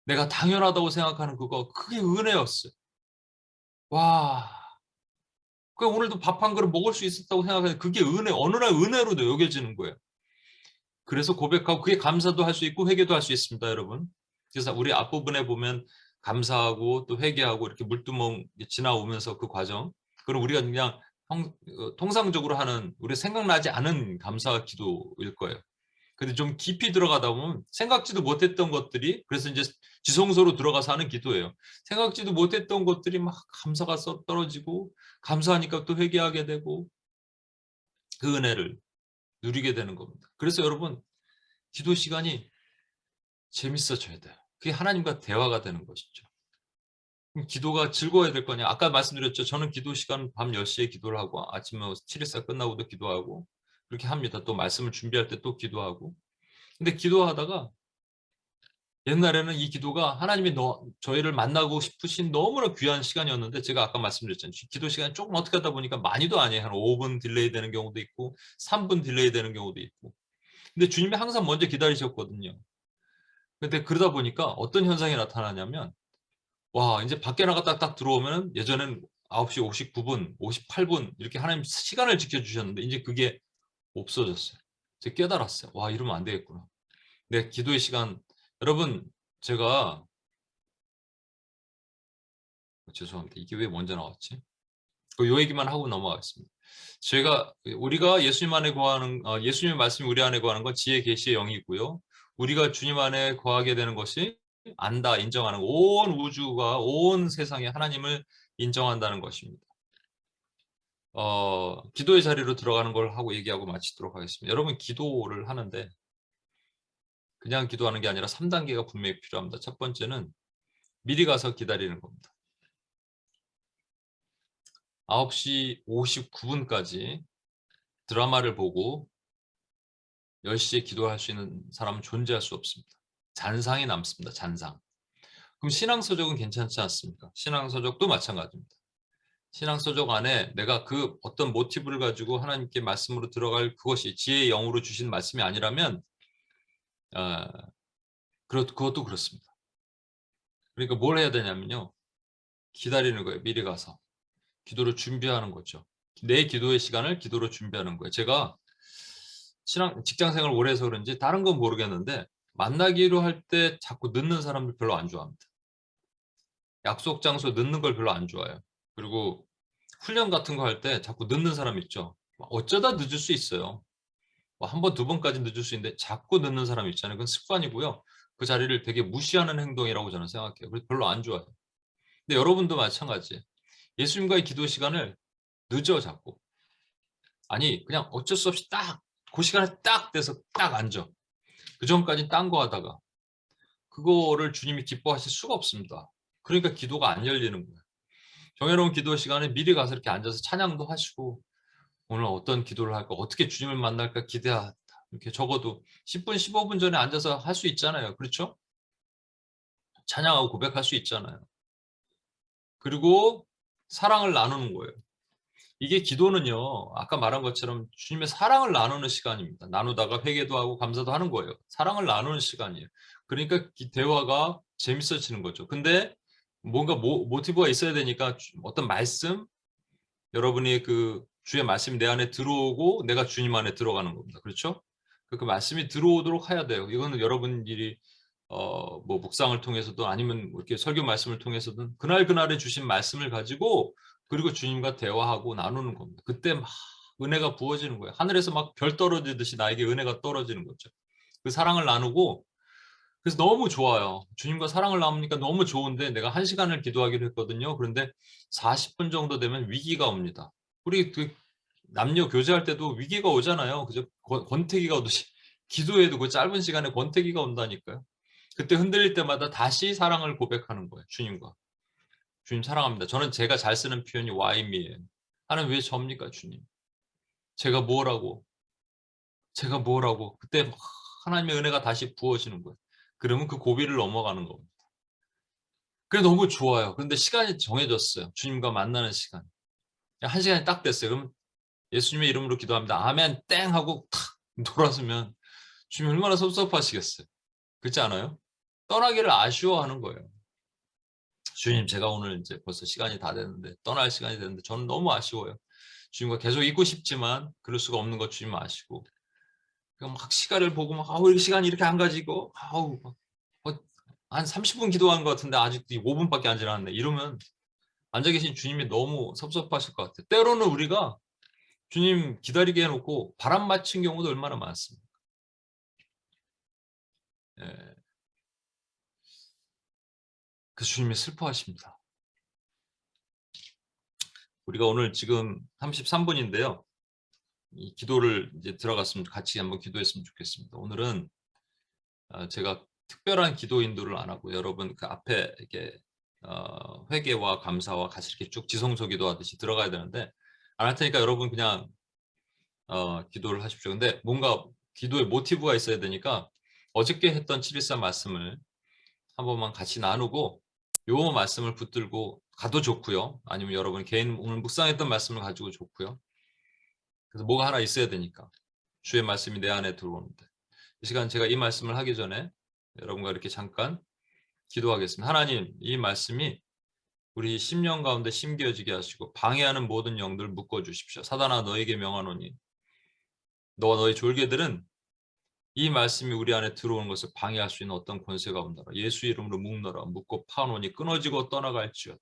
내가 당연하다고 생각하는 그게 은혜였어요. 와, 그 오늘도 밥 한 그릇 먹을 수 있었다고 생각하는데 그게 어느 날 은혜로 여겨지는 거예요. 그래서 고백하고 그게 감사도 할 수 있고 회개도 할 수 있습니다, 여러분. 그래서 우리 앞부분에 보면 감사하고 또 회개하고 이렇게 물두멍 지나오면서 그 과정. 그리고 우리가 그냥 통상적으로 하는 우리 생각나지 않은 감사 기도일 거예요. 근데 좀 깊이 들어가다 보면 생각지도 못했던 것들이, 그래서 이제 지성소로 들어가서 하는 기도예요. 생각지도 못했던 것들이 막 감사가 떨어지고 감사하니까 또 회개하게 되고 그 은혜를 누리게 되는 겁니다. 그래서 여러분, 기도 시간이 재밌어져야 돼요. 그게 하나님과 대화가 되는 것이죠. 그럼 기도가 즐거워야 될 거냐. 아까 말씀드렸죠. 저는 기도 시간 밤 10시에 기도를 하고 아침에 7일사 끝나고도 기도하고 그렇게 합니다. 또 말씀을 준비할 때 또 기도하고. 근데 기도하다가 옛날에는 이 기도가 하나님이 저희를 만나고 싶으신 너무나 귀한 시간이었는데, 제가 아까 말씀드렸잖아요. 기도 시간이 조금 어떻게 하다 보니까 많이도 아니에요. 한 5분 딜레이 되는 경우도 있고 3분 딜레이 되는 경우도 있고. 근데 주님이 항상 먼저 기다리셨거든요. 근데 그러다 보니까 어떤 현상이 나타나냐면, 와, 이제 밖에 나갔다 딱 들어오면 예전엔 9시 59분, 58분 이렇게 하나님 시간을 지켜주셨는데 이제 그게 없어졌어요. 제가 깨달았어요. 와, 이러면 안 되겠구나. 내 기도의 시간, 여러분, 제가 죄송합니다. 이게 왜 먼저 나왔지? 요 얘기만 하고 넘어가겠습니다. 우리가 예수님 안에 거하는, 예수님의 말씀이 우리 안에 거하는 건 지혜 계시의 영이고요. 우리가 주님 안에 거하게 되는 것이 안다, 인정하는 온 우주가 온 세상에 하나님을 인정한다는 것입니다. 기도의 자리로 들어가는 걸 하고 얘기하고 마치도록 하겠습니다. 여러분, 기도를 하는데 그냥 기도하는 게 아니라 3단계가 분명히 필요합니다. 첫 번째는 미리 가서 기다리는 겁니다. 9시 59분까지 드라마를 보고 10시에 기도할 수 있는 사람은 존재할 수 없습니다. 잔상이 남습니다. 잔상. 그럼 신앙서적은 괜찮지 않습니까? 신앙서적도 마찬가지입니다. 신앙서적 안에 내가 그 어떤 모티브를 가지고 하나님께 말씀으로 들어갈 그것이 지혜의 영으로 주신 말씀이 아니라면 그것도 그렇습니다. 그러니까 뭘 해야 되냐면요. 기다리는 거예요. 미리 가서. 기도를 준비하는 거죠. 내 기도의 시간을 기도로 준비하는 거예요. 제가 직장 생활 오래 해서 그런지 다른 건 모르겠는데 만나기로 할 때 자꾸 늦는 사람들 별로 안 좋아합니다. 약속 장소 늦는 걸 별로 안 좋아해요. 그리고 훈련 같은 거 할 때 자꾸 늦는 사람 있죠. 어쩌다 늦을 수 있어요. 한 번, 두 번까지 늦을 수 있는데 자꾸 늦는 사람 있잖아요. 그건 습관이고요. 그 자리를 되게 무시하는 행동이라고 저는 생각해요. 그래서 별로 안 좋아해요. 근데 여러분도 마찬가지예요. 예수님과의 기도 시간을 늦어 자꾸. 아니, 그냥 어쩔 수 없이 그 시간에 딱 돼서 딱 앉아. 그 전까지 딴 거 하다가 그거를 주님이 기뻐하실 수가 없습니다. 그러니까 기도가 안 열리는 거예요. 정해놓은 기도 시간에 미리 가서 이렇게 앉아서 찬양도 하시고 오늘 어떤 기도를 할까, 어떻게 주님을 만날까 기대하다. 이렇게 적어도 10분, 15분 전에 앉아서 할 수 있잖아요. 그렇죠? 찬양하고 고백할 수 있잖아요. 그리고 사랑을 나누는 거예요. 이게 기도는요. 아까 말한 것처럼 주님의 사랑을 나누는 시간입니다. 나누다가 회개도 하고 감사도 하는 거예요. 사랑을 나누는 시간이에요. 그러니까 이 대화가 재밌어지는 거죠. 근데 뭔가 모티브가 있어야 되니까 어떤 말씀, 여러분이 그 주의 말씀이 내 안에 들어오고 내가 주님 안에 들어가는 겁니다. 그렇죠? 그 말씀이 들어오도록 해야 돼요. 이거는 여러분들이 뭐 묵상을 통해서도 아니면 뭐 이렇게 설교 말씀을 통해서든 그날그날에 주신 말씀을 가지고 그리고 주님과 대화하고 나누는 겁니다. 그때 막 은혜가 부어지는 거예요. 하늘에서 막 별 떨어지듯이 나에게 은혜가 떨어지는 거죠. 그 사랑을 나누고 그래서 너무 좋아요. 주님과 사랑을 나누니까 너무 좋은데 내가 1시간을 기도하기로 했거든요. 그런데 40분 정도 되면 위기가 옵니다. 우리 그 남녀 교제할 때도 위기가 오잖아요. 그죠? 권태기가 오듯이 기도해도 그 짧은 시간에 권태기가 온다니까요. 그때 흔들릴 때마다 다시 사랑을 고백하는 거예요. 주님과. 주님 사랑합니다. 저는 제가 잘 쓰는 표현이 why me예요. 하나님 왜 접니까 주님? 제가 뭐라고? 제가 뭐라고? 그때 막 하나님의 은혜가 다시 부어지는 거예요. 그러면 그 고비를 넘어가는 겁니다. 그래 너무 좋아요. 그런데 시간이 정해졌어요. 주님과 만나는 시간. 1시간이 딱 됐어요. 그럼 예수님의 이름으로 기도합니다. 아멘 땡 하고 탁 돌아서면 주님 얼마나 섭섭하시겠어요. 그렇지 않아요? 떠나기를 아쉬워하는 거예요. 주님 제가 오늘 이제 벌써 시간이 다 됐는데 떠날 시간이 됐는데 저는 너무 아쉬워요. 주님과 계속 있고 싶지만 그럴 수가 없는 것 주님 아시고 막 시간을 보고 막 아우 이렇게 시간이 이렇게 안 가지고 아우 한 30분 기도한 것 같은데 아직도 5분밖에 안 지났네 이러면 앉아 계신 주님이 너무 섭섭하실 것 같아요. 때로는 우리가 주님 기다리게 해놓고 바람 맞힌 경우도 얼마나 많습니다. 예. 그 주님이 슬퍼하십니다. 우리가 오늘 지금 33분인데요. 이 기도를 이제 들어갔으면 같이 한번 기도했으면 좋겠습니다. 오늘은 제가 특별한 기도 인도를 안 하고 여러분 그 앞에 이렇게 회개와 감사와 같이 이렇게 쭉 지성소 기도하듯이 들어가야 되는데 안 할 테니까 여러분 그냥 기도를 하십시오. 근데 뭔가 기도의 모티브가 있어야 되니까 어저께 했던 7.14 말씀을 한 번만 같이 나누고 요 말씀을 붙들고 가도 좋고요. 아니면 여러분 개인 오늘 묵상했던 말씀을 가지고 좋고요. 그래서 뭐가 하나 있어야 되니까 주의 말씀이 내 안에 들어오는데 이 시간 제가 이 말씀을 하기 전에 여러분과 이렇게 잠깐 기도하겠습니다. 하나님 이 말씀이 우리 심령 가운데 심겨지게 하시고 방해하는 모든 영들 묶어주십시오. 사단아 너에게 명하노니 너와 너의 졸개들은 이 말씀이 우리 안에 들어오는 것을 방해할 수 있는 어떤 권세가 없노라. 예수 이름으로 묶노라. 묶고 파노니 끊어지고 떠나갈지어다.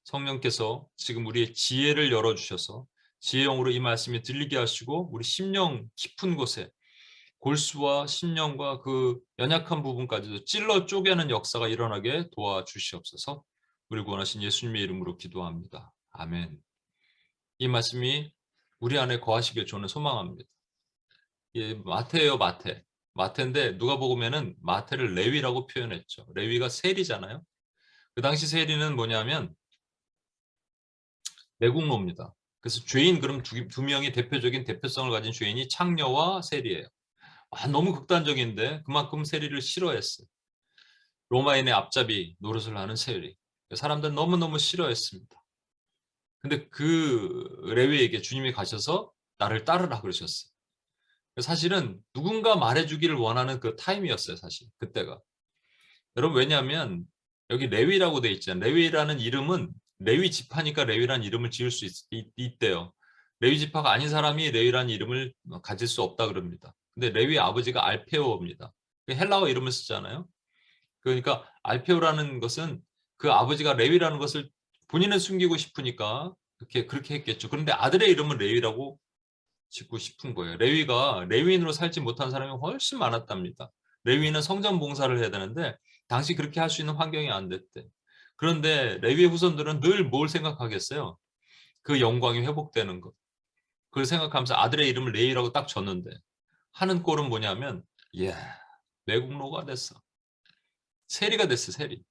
성령께서 지금 우리의 지혜를 열어주셔서 지혜용으로 이 말씀이 들리게 하시고 우리 심령 깊은 곳에 골수와 심령과 그 연약한 부분까지도 찔러 쪼개는 역사가 일어나게 도와주시옵소서. 우리 구원하신 예수님의 이름으로 기도합니다. 아멘. 이 말씀이 우리 안에 거하시길 저는 소망합니다. 예, 마태예요, 마태. 마태인데 누가복음에는 마태를 레위라고 표현했죠. 레위가 세리잖아요. 그 당시 세리는 뭐냐면 매국노입니다. 그래서 죄인 그럼 두 명이 대표적인 대표성을 가진 죄인이 창녀와 세리예요. 너무 극단적인데 그만큼 세리를 싫어했어요. 로마인의 앞잡이 노릇을 하는 세리. 사람들은 너무너무 싫어했습니다. 근데 그 레위에게 주님이 가셔서 나를 따르라 그러셨어요. 사실은 누군가 말해주기를 원하는 그 타임이었어요. 사실 그때가. 여러분 왜냐하면 여기 레위라고 돼 있잖아요. 레위라는 이름은 레위 지파니까 레위라는 이름을 지을 수 있대요. 레위 지파가 아닌 사람이 레위라는 이름을 가질 수 없다 그럽니다. 근데 레위 아버지가 알페오입니다. 헬라어 이름을 쓰잖아요. 그러니까 알페오라는 것은 그 아버지가 레위라는 것을 본인은 숨기고 싶으니까 그렇게 했겠죠. 그런데 아들의 이름은 레위라고 짓고 싶은 거예요. 레위가 레위인으로 살지 못한 사람이 훨씬 많았답니다. 레위는 성전 봉사를 해야 되는데 당시 그렇게 할 수 있는 환경이 안 됐대. 그런데 레위의 후손들은 늘 뭘 생각하겠어요? 그 영광이 회복되는 것. 그걸 생각하면서 아들의 이름을 레위라고 딱 줬는데 하는 꼴은 뭐냐면 매국노가 됐어. 세리가 됐어, 세리.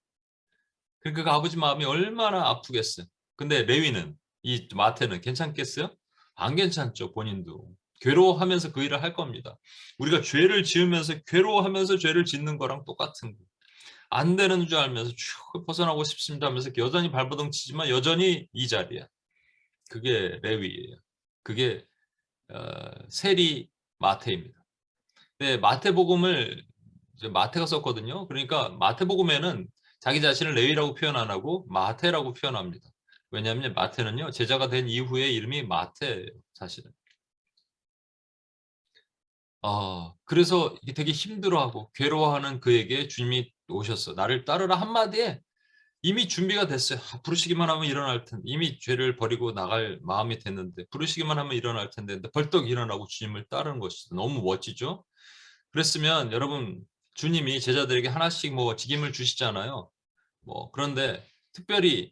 그러니까 그 아버지 마음이 얼마나 아프겠어요. 근데 레위는 이 마태는 괜찮겠어요? 안 괜찮죠, 본인도. 괴로워하면서 그 일을 할 겁니다. 우리가 죄를 지으면서 괴로워하면서 죄를 짓는 거랑 똑같은 거. 안 되는 줄 알면서 쭉 벗어나고 싶습니다 하면서 여전히 발버둥 치지만 여전히 이 자리야. 그게 레위예요. 그게 세리 마태입니다. 네, 마태복음을 이제 마태가 썼거든요. 그러니까 마태복음에는 자기 자신을 레위라고 표현 안 하고 마태라고 표현합니다. 왜냐하면 마태는요, 제자가 된 이후에 이름이 마태예요, 사실은. 그래서 이게 되게 힘들어하고 괴로워하는 그에게 주님이 오셨어. 나를 따르라 한마디에 이미 준비가 됐어요. 부르시기만 하면 일어날 텐데, 이미 죄를 버리고 나갈 마음이 됐는데, 부르시기만 하면 일어날 텐데, 벌떡 일어나고 주님을 따르는 것이 너무 멋지죠? 그랬으면 여러분, 주님이 제자들에게 하나씩 뭐 직임을 주시잖아요. 그런데 특별히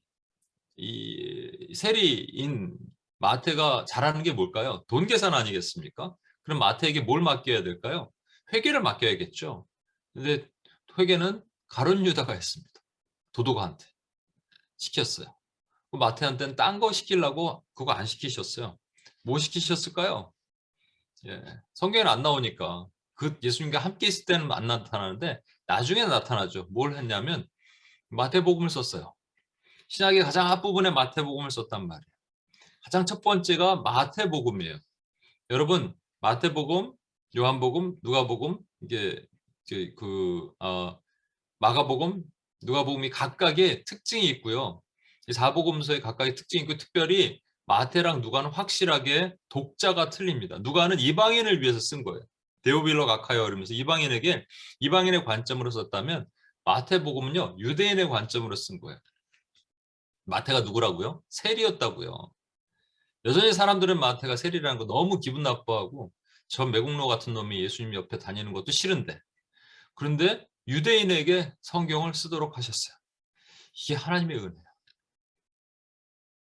이 세리인 마태가 잘하는 게 뭘까요? 돈 계산 아니겠습니까? 그럼 마태에게 뭘 맡겨야 될까요? 회계를 맡겨야겠죠. 근데 회계는 가룟 유다가 했습니다. 도도가한테 시켰어요. 마태한테는 딴 거 시키려고 그거 안 시키셨어요. 뭐 시키셨을까요? 예, 성경에는 안 나오니까 그 예수님과 함께 있을 때는 안 나타나는데 나중에 나타나죠. 뭘 했냐면 마태복음을 썼어요. 신약의 가장 앞부분에 마태복음을 썼단 말이에요. 가장 첫 번째가 마태복음이에요. 여러분, 마태복음, 요한복음, 누가복음, 이게 마가복음, 누가복음이 각각의 특징이 있고요. 이 사복음서의 각각의 특징이 있고, 특별히 마태랑 누가는 확실하게 독자가 틀립니다. 누가는 이방인을 위해서 쓴 거예요. 데오빌로 가카요 이러면서 이방인에게 이방인의 관점으로 썼다면 마태복음은요, 유대인의 관점으로 쓴 거예요. 마태가 누구라고요? 세리였다고요. 여전히 사람들은 마태가 세리라는 거 너무 기분 나빠하고 저 매국노 같은 놈이 예수님 옆에 다니는 것도 싫은데, 그런데 유대인에게 성경을 쓰도록 하셨어요. 이게 하나님의 은혜야.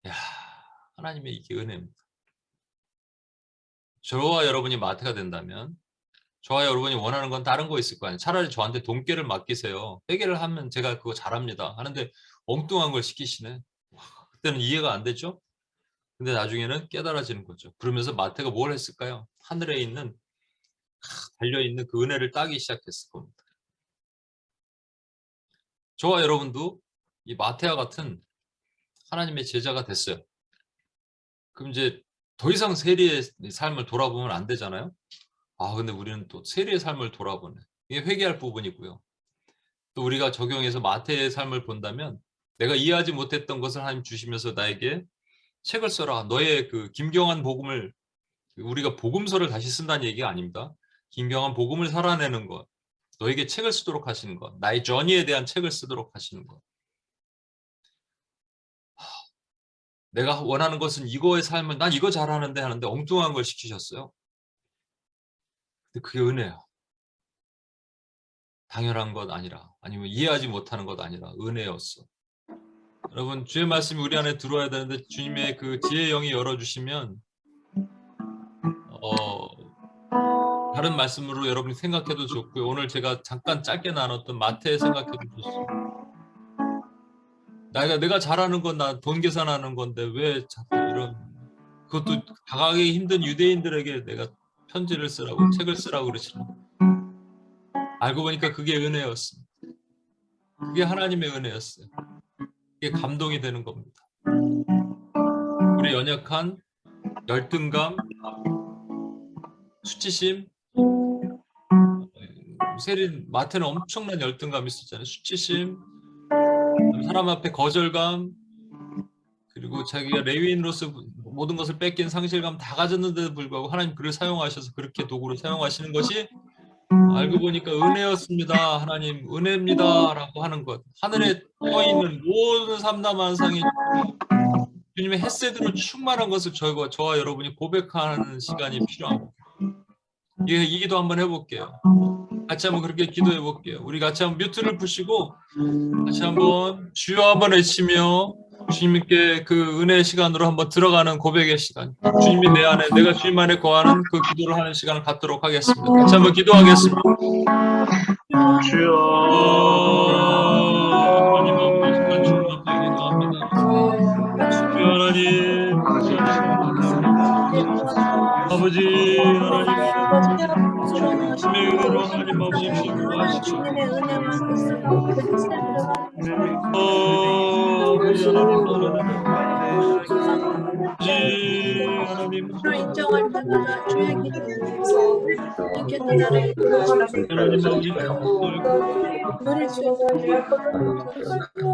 야, 하나님의 이게 은혜입니다. 저와 여러분이 마태가 된다면, 저와 여러분이 원하는 건 다른 거 있을 거 아니에요. 차라리 저한테 돈깨를 맡기세요. 회계를 하면 제가 그거 잘합니다. 하는데 엉뚱한 걸 시키시네. 그때는 이해가 안 되죠? 근데 나중에는 깨달아지는 거죠. 그러면서 마태가 뭘 했을까요? 하늘에 있는 달려있는 그 은혜를 따기 시작했을 겁니다. 저와 여러분도 이 마태와 같은 하나님의 제자가 됐어요. 그럼 이제 더 이상 세리의 삶을 돌아보면 안 되잖아요. 근데 우리는 또 세리의 삶을 돌아보네. 이게 회개할 부분이고요. 또 우리가 적용해서 마태의 삶을 본다면 내가 이해하지 못했던 것을 하나님 주시면서 나에게 책을 써라. 너의 그 김경한 복음을, 우리가 복음서를 다시 쓴다는 얘기가 아닙니다. 김경한 복음을 살아내는 것, 너에게 책을 쓰도록 하시는 것, 나의 저니에 대한 책을 쓰도록 하시는 것. 내가 원하는 것은 이거의 삶을, 난 이거 잘하는데 하는데 엉뚱한 걸 시키셨어요. 근데 그게 은혜야. 당연한 것 아니라, 아니면 이해하지 못하는 것 아니라 은혜였어. 여러분, 주의 말씀이 우리 안에 들어와야 되는데 주님의 그 지혜의 영이 열어주시면 다른 말씀으로 여러분이 생각해도 좋고요. 오늘 제가 잠깐 짧게 나눴던 마태의 생각해도 좋습니다. 내가 잘하는 건 나 돈 계산하는 건데 왜 자꾸 이런, 그것도 다가가기 힘든 유대인들에게 내가 편지를 쓰라고, 책을 쓰라고 그러시는, 알고 보니까 그게 은혜였습니다. 그게 하나님의 은혜였어요. 그게 감동이 되는 겁니다. 우리 연약한 열등감, 수치심, 세린 마태는 엄청난 열등감이 있었잖아요. 수치심, 사람 앞에 거절감, 그리고 자기가 레위인으로서 모든 것을 뺏긴 상실감 다 가졌는데도 불구하고 하나님 그를 사용하셔서 그렇게 도구로 사용하시는 것이 알고 보니까 은혜였습니다. 하나님 은혜입니다 라고 하는 것. 하늘에 떠 있는 모든 삼라만상이 주님의 햇새으로 충만한 것을 저와 여러분이 고백하는 시간이 필요합니다. 이 기도 한번 해볼게요. 같이 한번 그렇게 기도해 볼게요. 우리 같이 한번 뮤트를 푸시고 같이 한번 주여 한번 외치며 주님께 그 은혜의 시간으로 한번 들어가는 고백의 시간, 주님이 내 안에, 내가 주님 안에 거하는 그 기도를 하는 시간을 갖도록 하겠습니다. 같이 한번 기도하겠습니다. 주여 하나님 아버지, 이 시간 주님 앞에 기도합니다. 주여 하나님, 아버지 하나님, 주님의 은혜로 하나님 아버지 기도하시고 주님의 은혜와 아버지 하나님, 하나님 주로 인정할 때마다 주의 기준에서 이렇게 나를 인도하시는 하나님 아버지 너를 주여서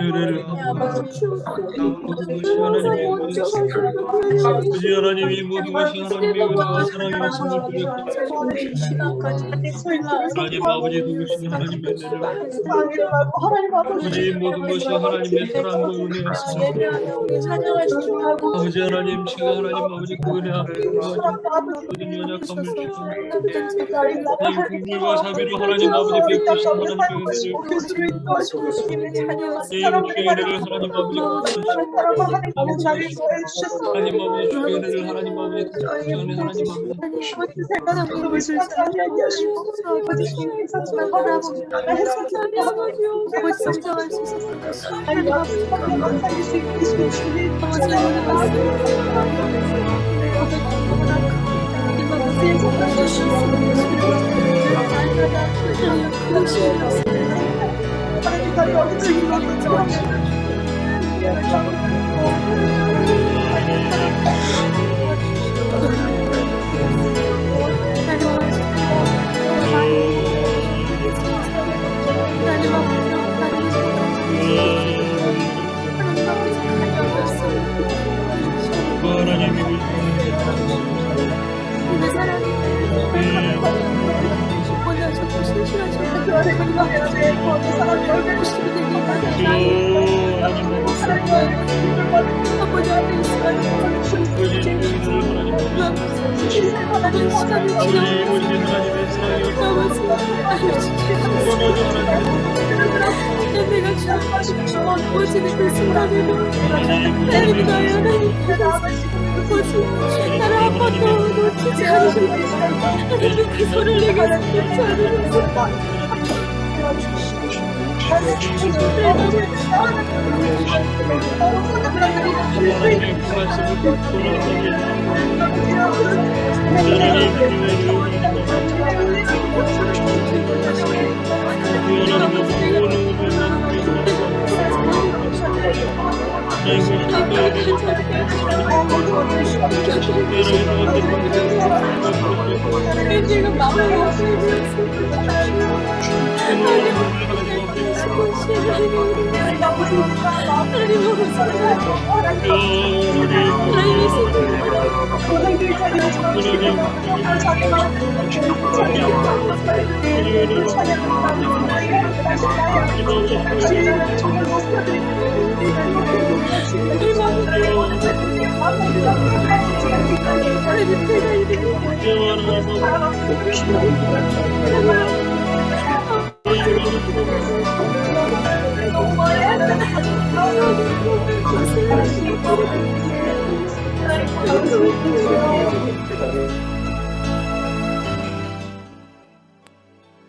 은혜를 아버지 모든 것이 하나님의 은혜가 하나님이 모든 것이 하나님의 은혜와 사랑의 말씀을 고백하고 이 시간까지 하나님 아버지 도우신 하나님의 은혜를 아버지 모든 것이 하나님의 사랑과 은혜였습니다. 예배하며 우리 찬양하시고 아버지 하나님 제가 하나님 아버지 그 은혜 앞에 모든 연약함을 주고 하나님 국물과 자비로 하나님 아버지 베푸신 하나님의 은혜를 주의 은혜를 하나님 아버지 하나님 아버지 주의 은혜를 하나님 아버지 주의 은혜 하나님 아버지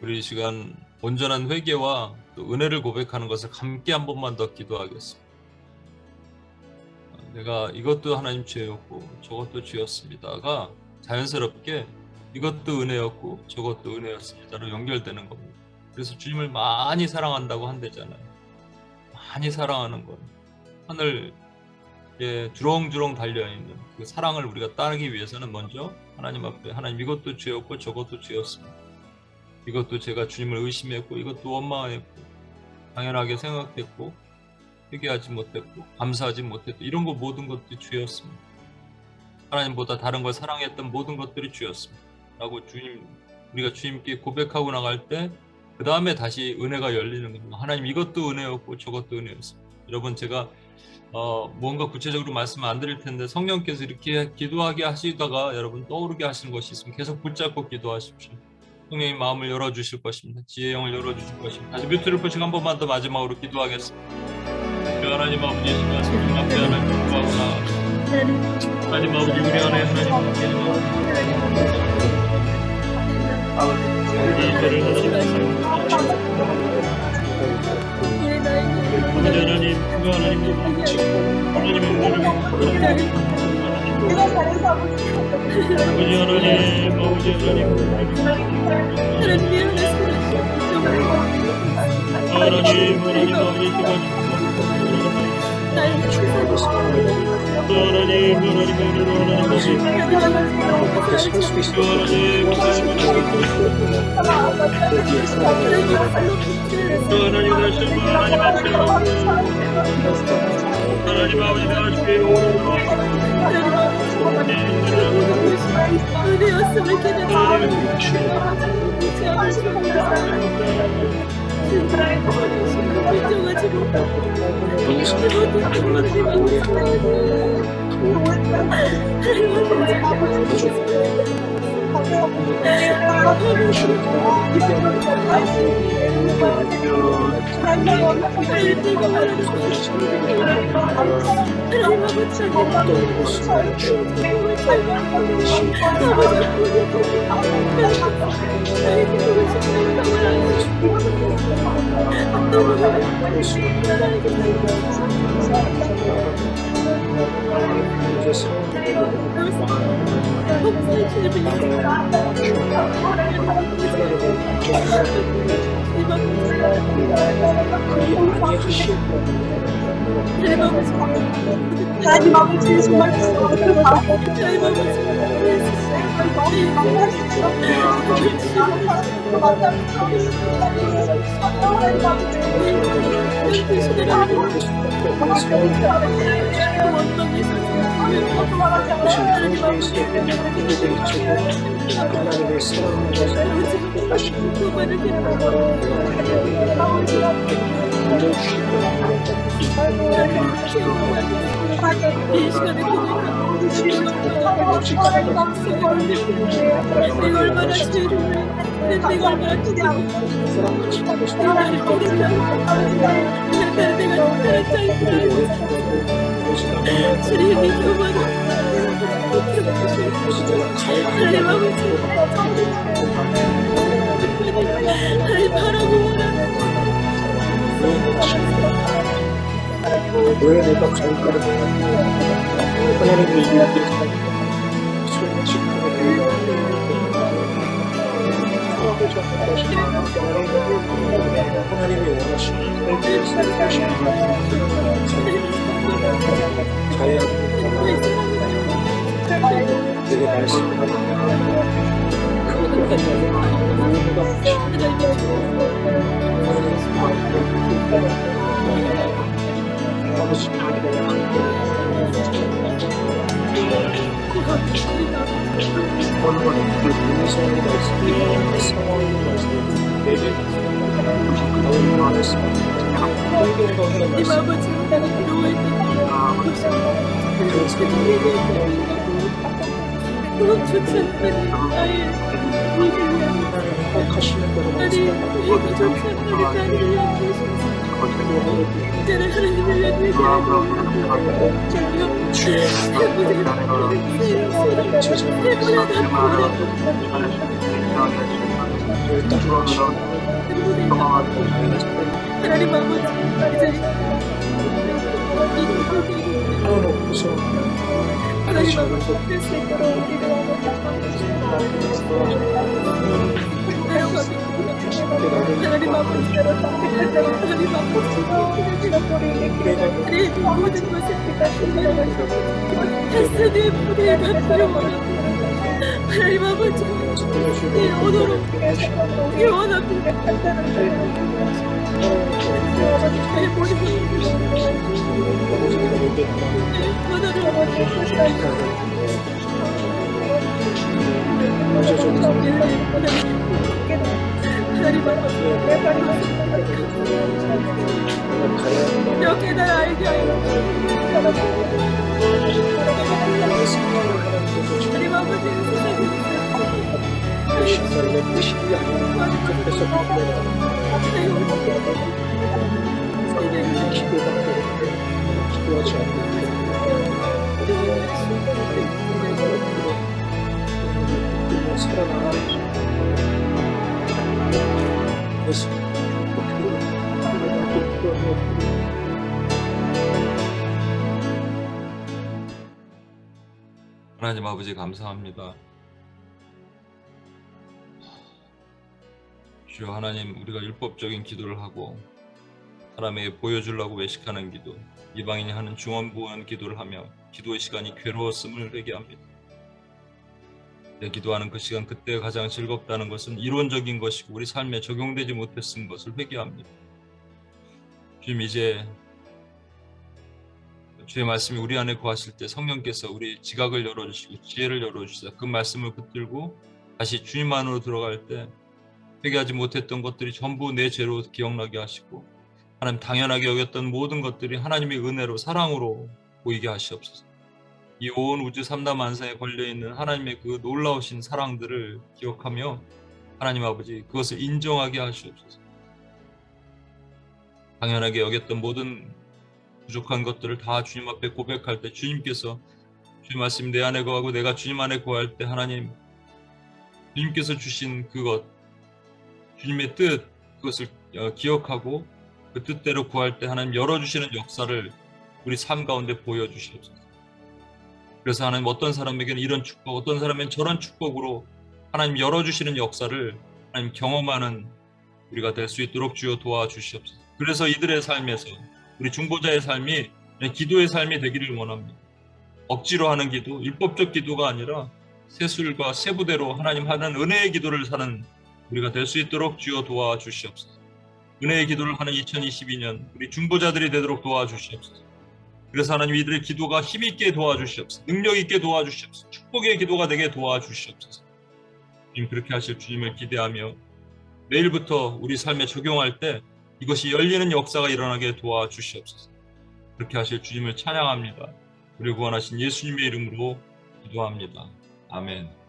우리 이 시간 온전한 회개와 또 은혜를 고백하는 것을 함께 한 번만 더 기도하겠습니다. 내가 이것도 하나님 죄였고 저것도 죄였습니다가 자연스럽게 이것도 은혜였고 저것도 은혜였습니다로 연결되는 겁니다. 그래서 주님을 많이 사랑한다고 한대잖아요. 많이 사랑하는 건 하늘에 주렁주렁 달려있는 그 사랑을 우리가 따르기 위해서는 먼저 하나님 앞에 하나님 이것도 죄였고 저것도 죄였습니다. 이것도 제가 주님을 의심했고 이것도 원망했고 당연하게 생각했고 회개하지 못했고 감사하지 못했고 이런 거 모든 것들이 죄였습니다. 하나님보다 다른 걸 사랑했던 모든 것들이 죄였습니다. 라고 우리가 주님께 고백하고 나갈 때 그 다음에 다시 은혜가 열리는 겁니다. 하나님 이것도 은혜였고 저것도 은혜였습니다. 여러분 제가 뭔가 구체적으로 말씀 안 드릴 텐데 성령께서 이렇게 기도하게 하시다가 여러분 떠오르게 하시는 것이 있으면 계속 붙잡고 기도하십시오. 성령님 마음을 열어주실 것입니다. 지혜의 영을 열어주실 것입니다. 다시 뮤트를 푸시고 한 번만 더 마지막으로 기도하겠습니다. 하나님 아버지 시간 성령 앞에 하나님 기도하고 나아갑니다. 하나님 아버지 우리 안에 하나님 하나님 나를 축복하시옵소서. 어떻게 살 수 있을까? 하나님 다시 한번 하나님 하나님 아버지 주의 오른으로 은혜였음을 깨닫는 인정하지 하나님 아버지 정말 하나님의 이 시간에 내가 얼마나 죄를 내가 얼마나 주님이 그만을 하나님 아버지 하나님 바라고 왜 내가 갈까를 하나님의 이야기에 솔직하게 하나님이 원하시는 삶을 살아가시는 가야 내게 말씀하는 그것도 한다면 의무가 님 아버지 내가 그런 좋지 않다니 나의 일을 위한 아니 이거 좋지 않다니 나를 위한 것이었어 이제는 하나님을 위한 회개를 주여 하나님 아버지 하나님 아버지 될수 있도록 하나님 아버지 하나님 아버지 모든 것을 하나님 무대가 필요하고 하나님 아버지 오도록 원합니다 내 모든 하나님 아버지 몇 개나 알게 하여 하나님 아버지 하나님 아버지 감사합니다. 주여 하나님, 우리가 율법적인 기도를 하고 사람에게 보여주려고 외식하는 기도, 이방인이 하는 중언부언 기도를 하며 기도의 시간이 괴로웠음을 회개합니다. 내 기도하는 그 시간 그때가 가장 즐겁다는 것은 이론적인 것이고 우리 삶에 적용되지 못했은 것을 회개합니다. 주님, 이제 주의 말씀이 우리 안에 거하실 때 성령께서 우리 지각을 열어주시고 지혜를 열어주시다 그 말씀을 붙들고 다시 주님 안으로 들어갈 때 회개하지 못했던 것들이 전부 내 죄로 기억나게 하시고 하나님 당연하게 여겼던 모든 것들이 하나님의 은혜로 사랑으로 보이게 하시옵소서. 이 온 우주 삼다만상에 걸려있는 하나님의 그 놀라우신 사랑들을 기억하며 하나님 아버지 그것을 인정하게 하시옵소서. 당연하게 여겼던 모든 부족한 것들을 다 주님 앞에 고백할 때 주님께서 주님 말씀 내 안에 거하고 내가 주님 안에 거할 때 하나님 주님께서 주신 그것 주님의 뜻 그것을 기억하고 그 뜻대로 구할 때 하나님 열어주시는 역사를 우리 삶 가운데 보여주시옵소서. 그래서 하나님 어떤 사람에게는 이런 축복 어떤 사람에게는 저런 축복으로 하나님 열어주시는 역사를 하나님 경험하는 우리가 될 수 있도록 주여 도와주시옵소서. 그래서 이들의 삶에서 우리 중보자의 삶이 기도의 삶이 되기를 원합니다. 억지로 하는 기도, 율법적 기도가 아니라 세술과 세부대로 하나님 하는 은혜의 기도를 사는 우리가 될 수 있도록 주여 도와주시옵소서. 은혜의 기도를 하는 2022년 우리 중보자들이 되도록 도와주시옵소서. 그래서 하나님 이들의 기도가 힘있게 도와주시옵소서. 능력있게 도와주시옵소서. 축복의 기도가 되게 도와주시옵소서. 주님 그렇게 하실 주님을 기대하며 내일부터 우리 삶에 적용할 때 이것이 열리는 역사가 일어나게 도와주시옵소서. 그렇게 하실 주님을 찬양합니다. 우리 구원하신 예수님의 이름으로 기도합니다. 아멘.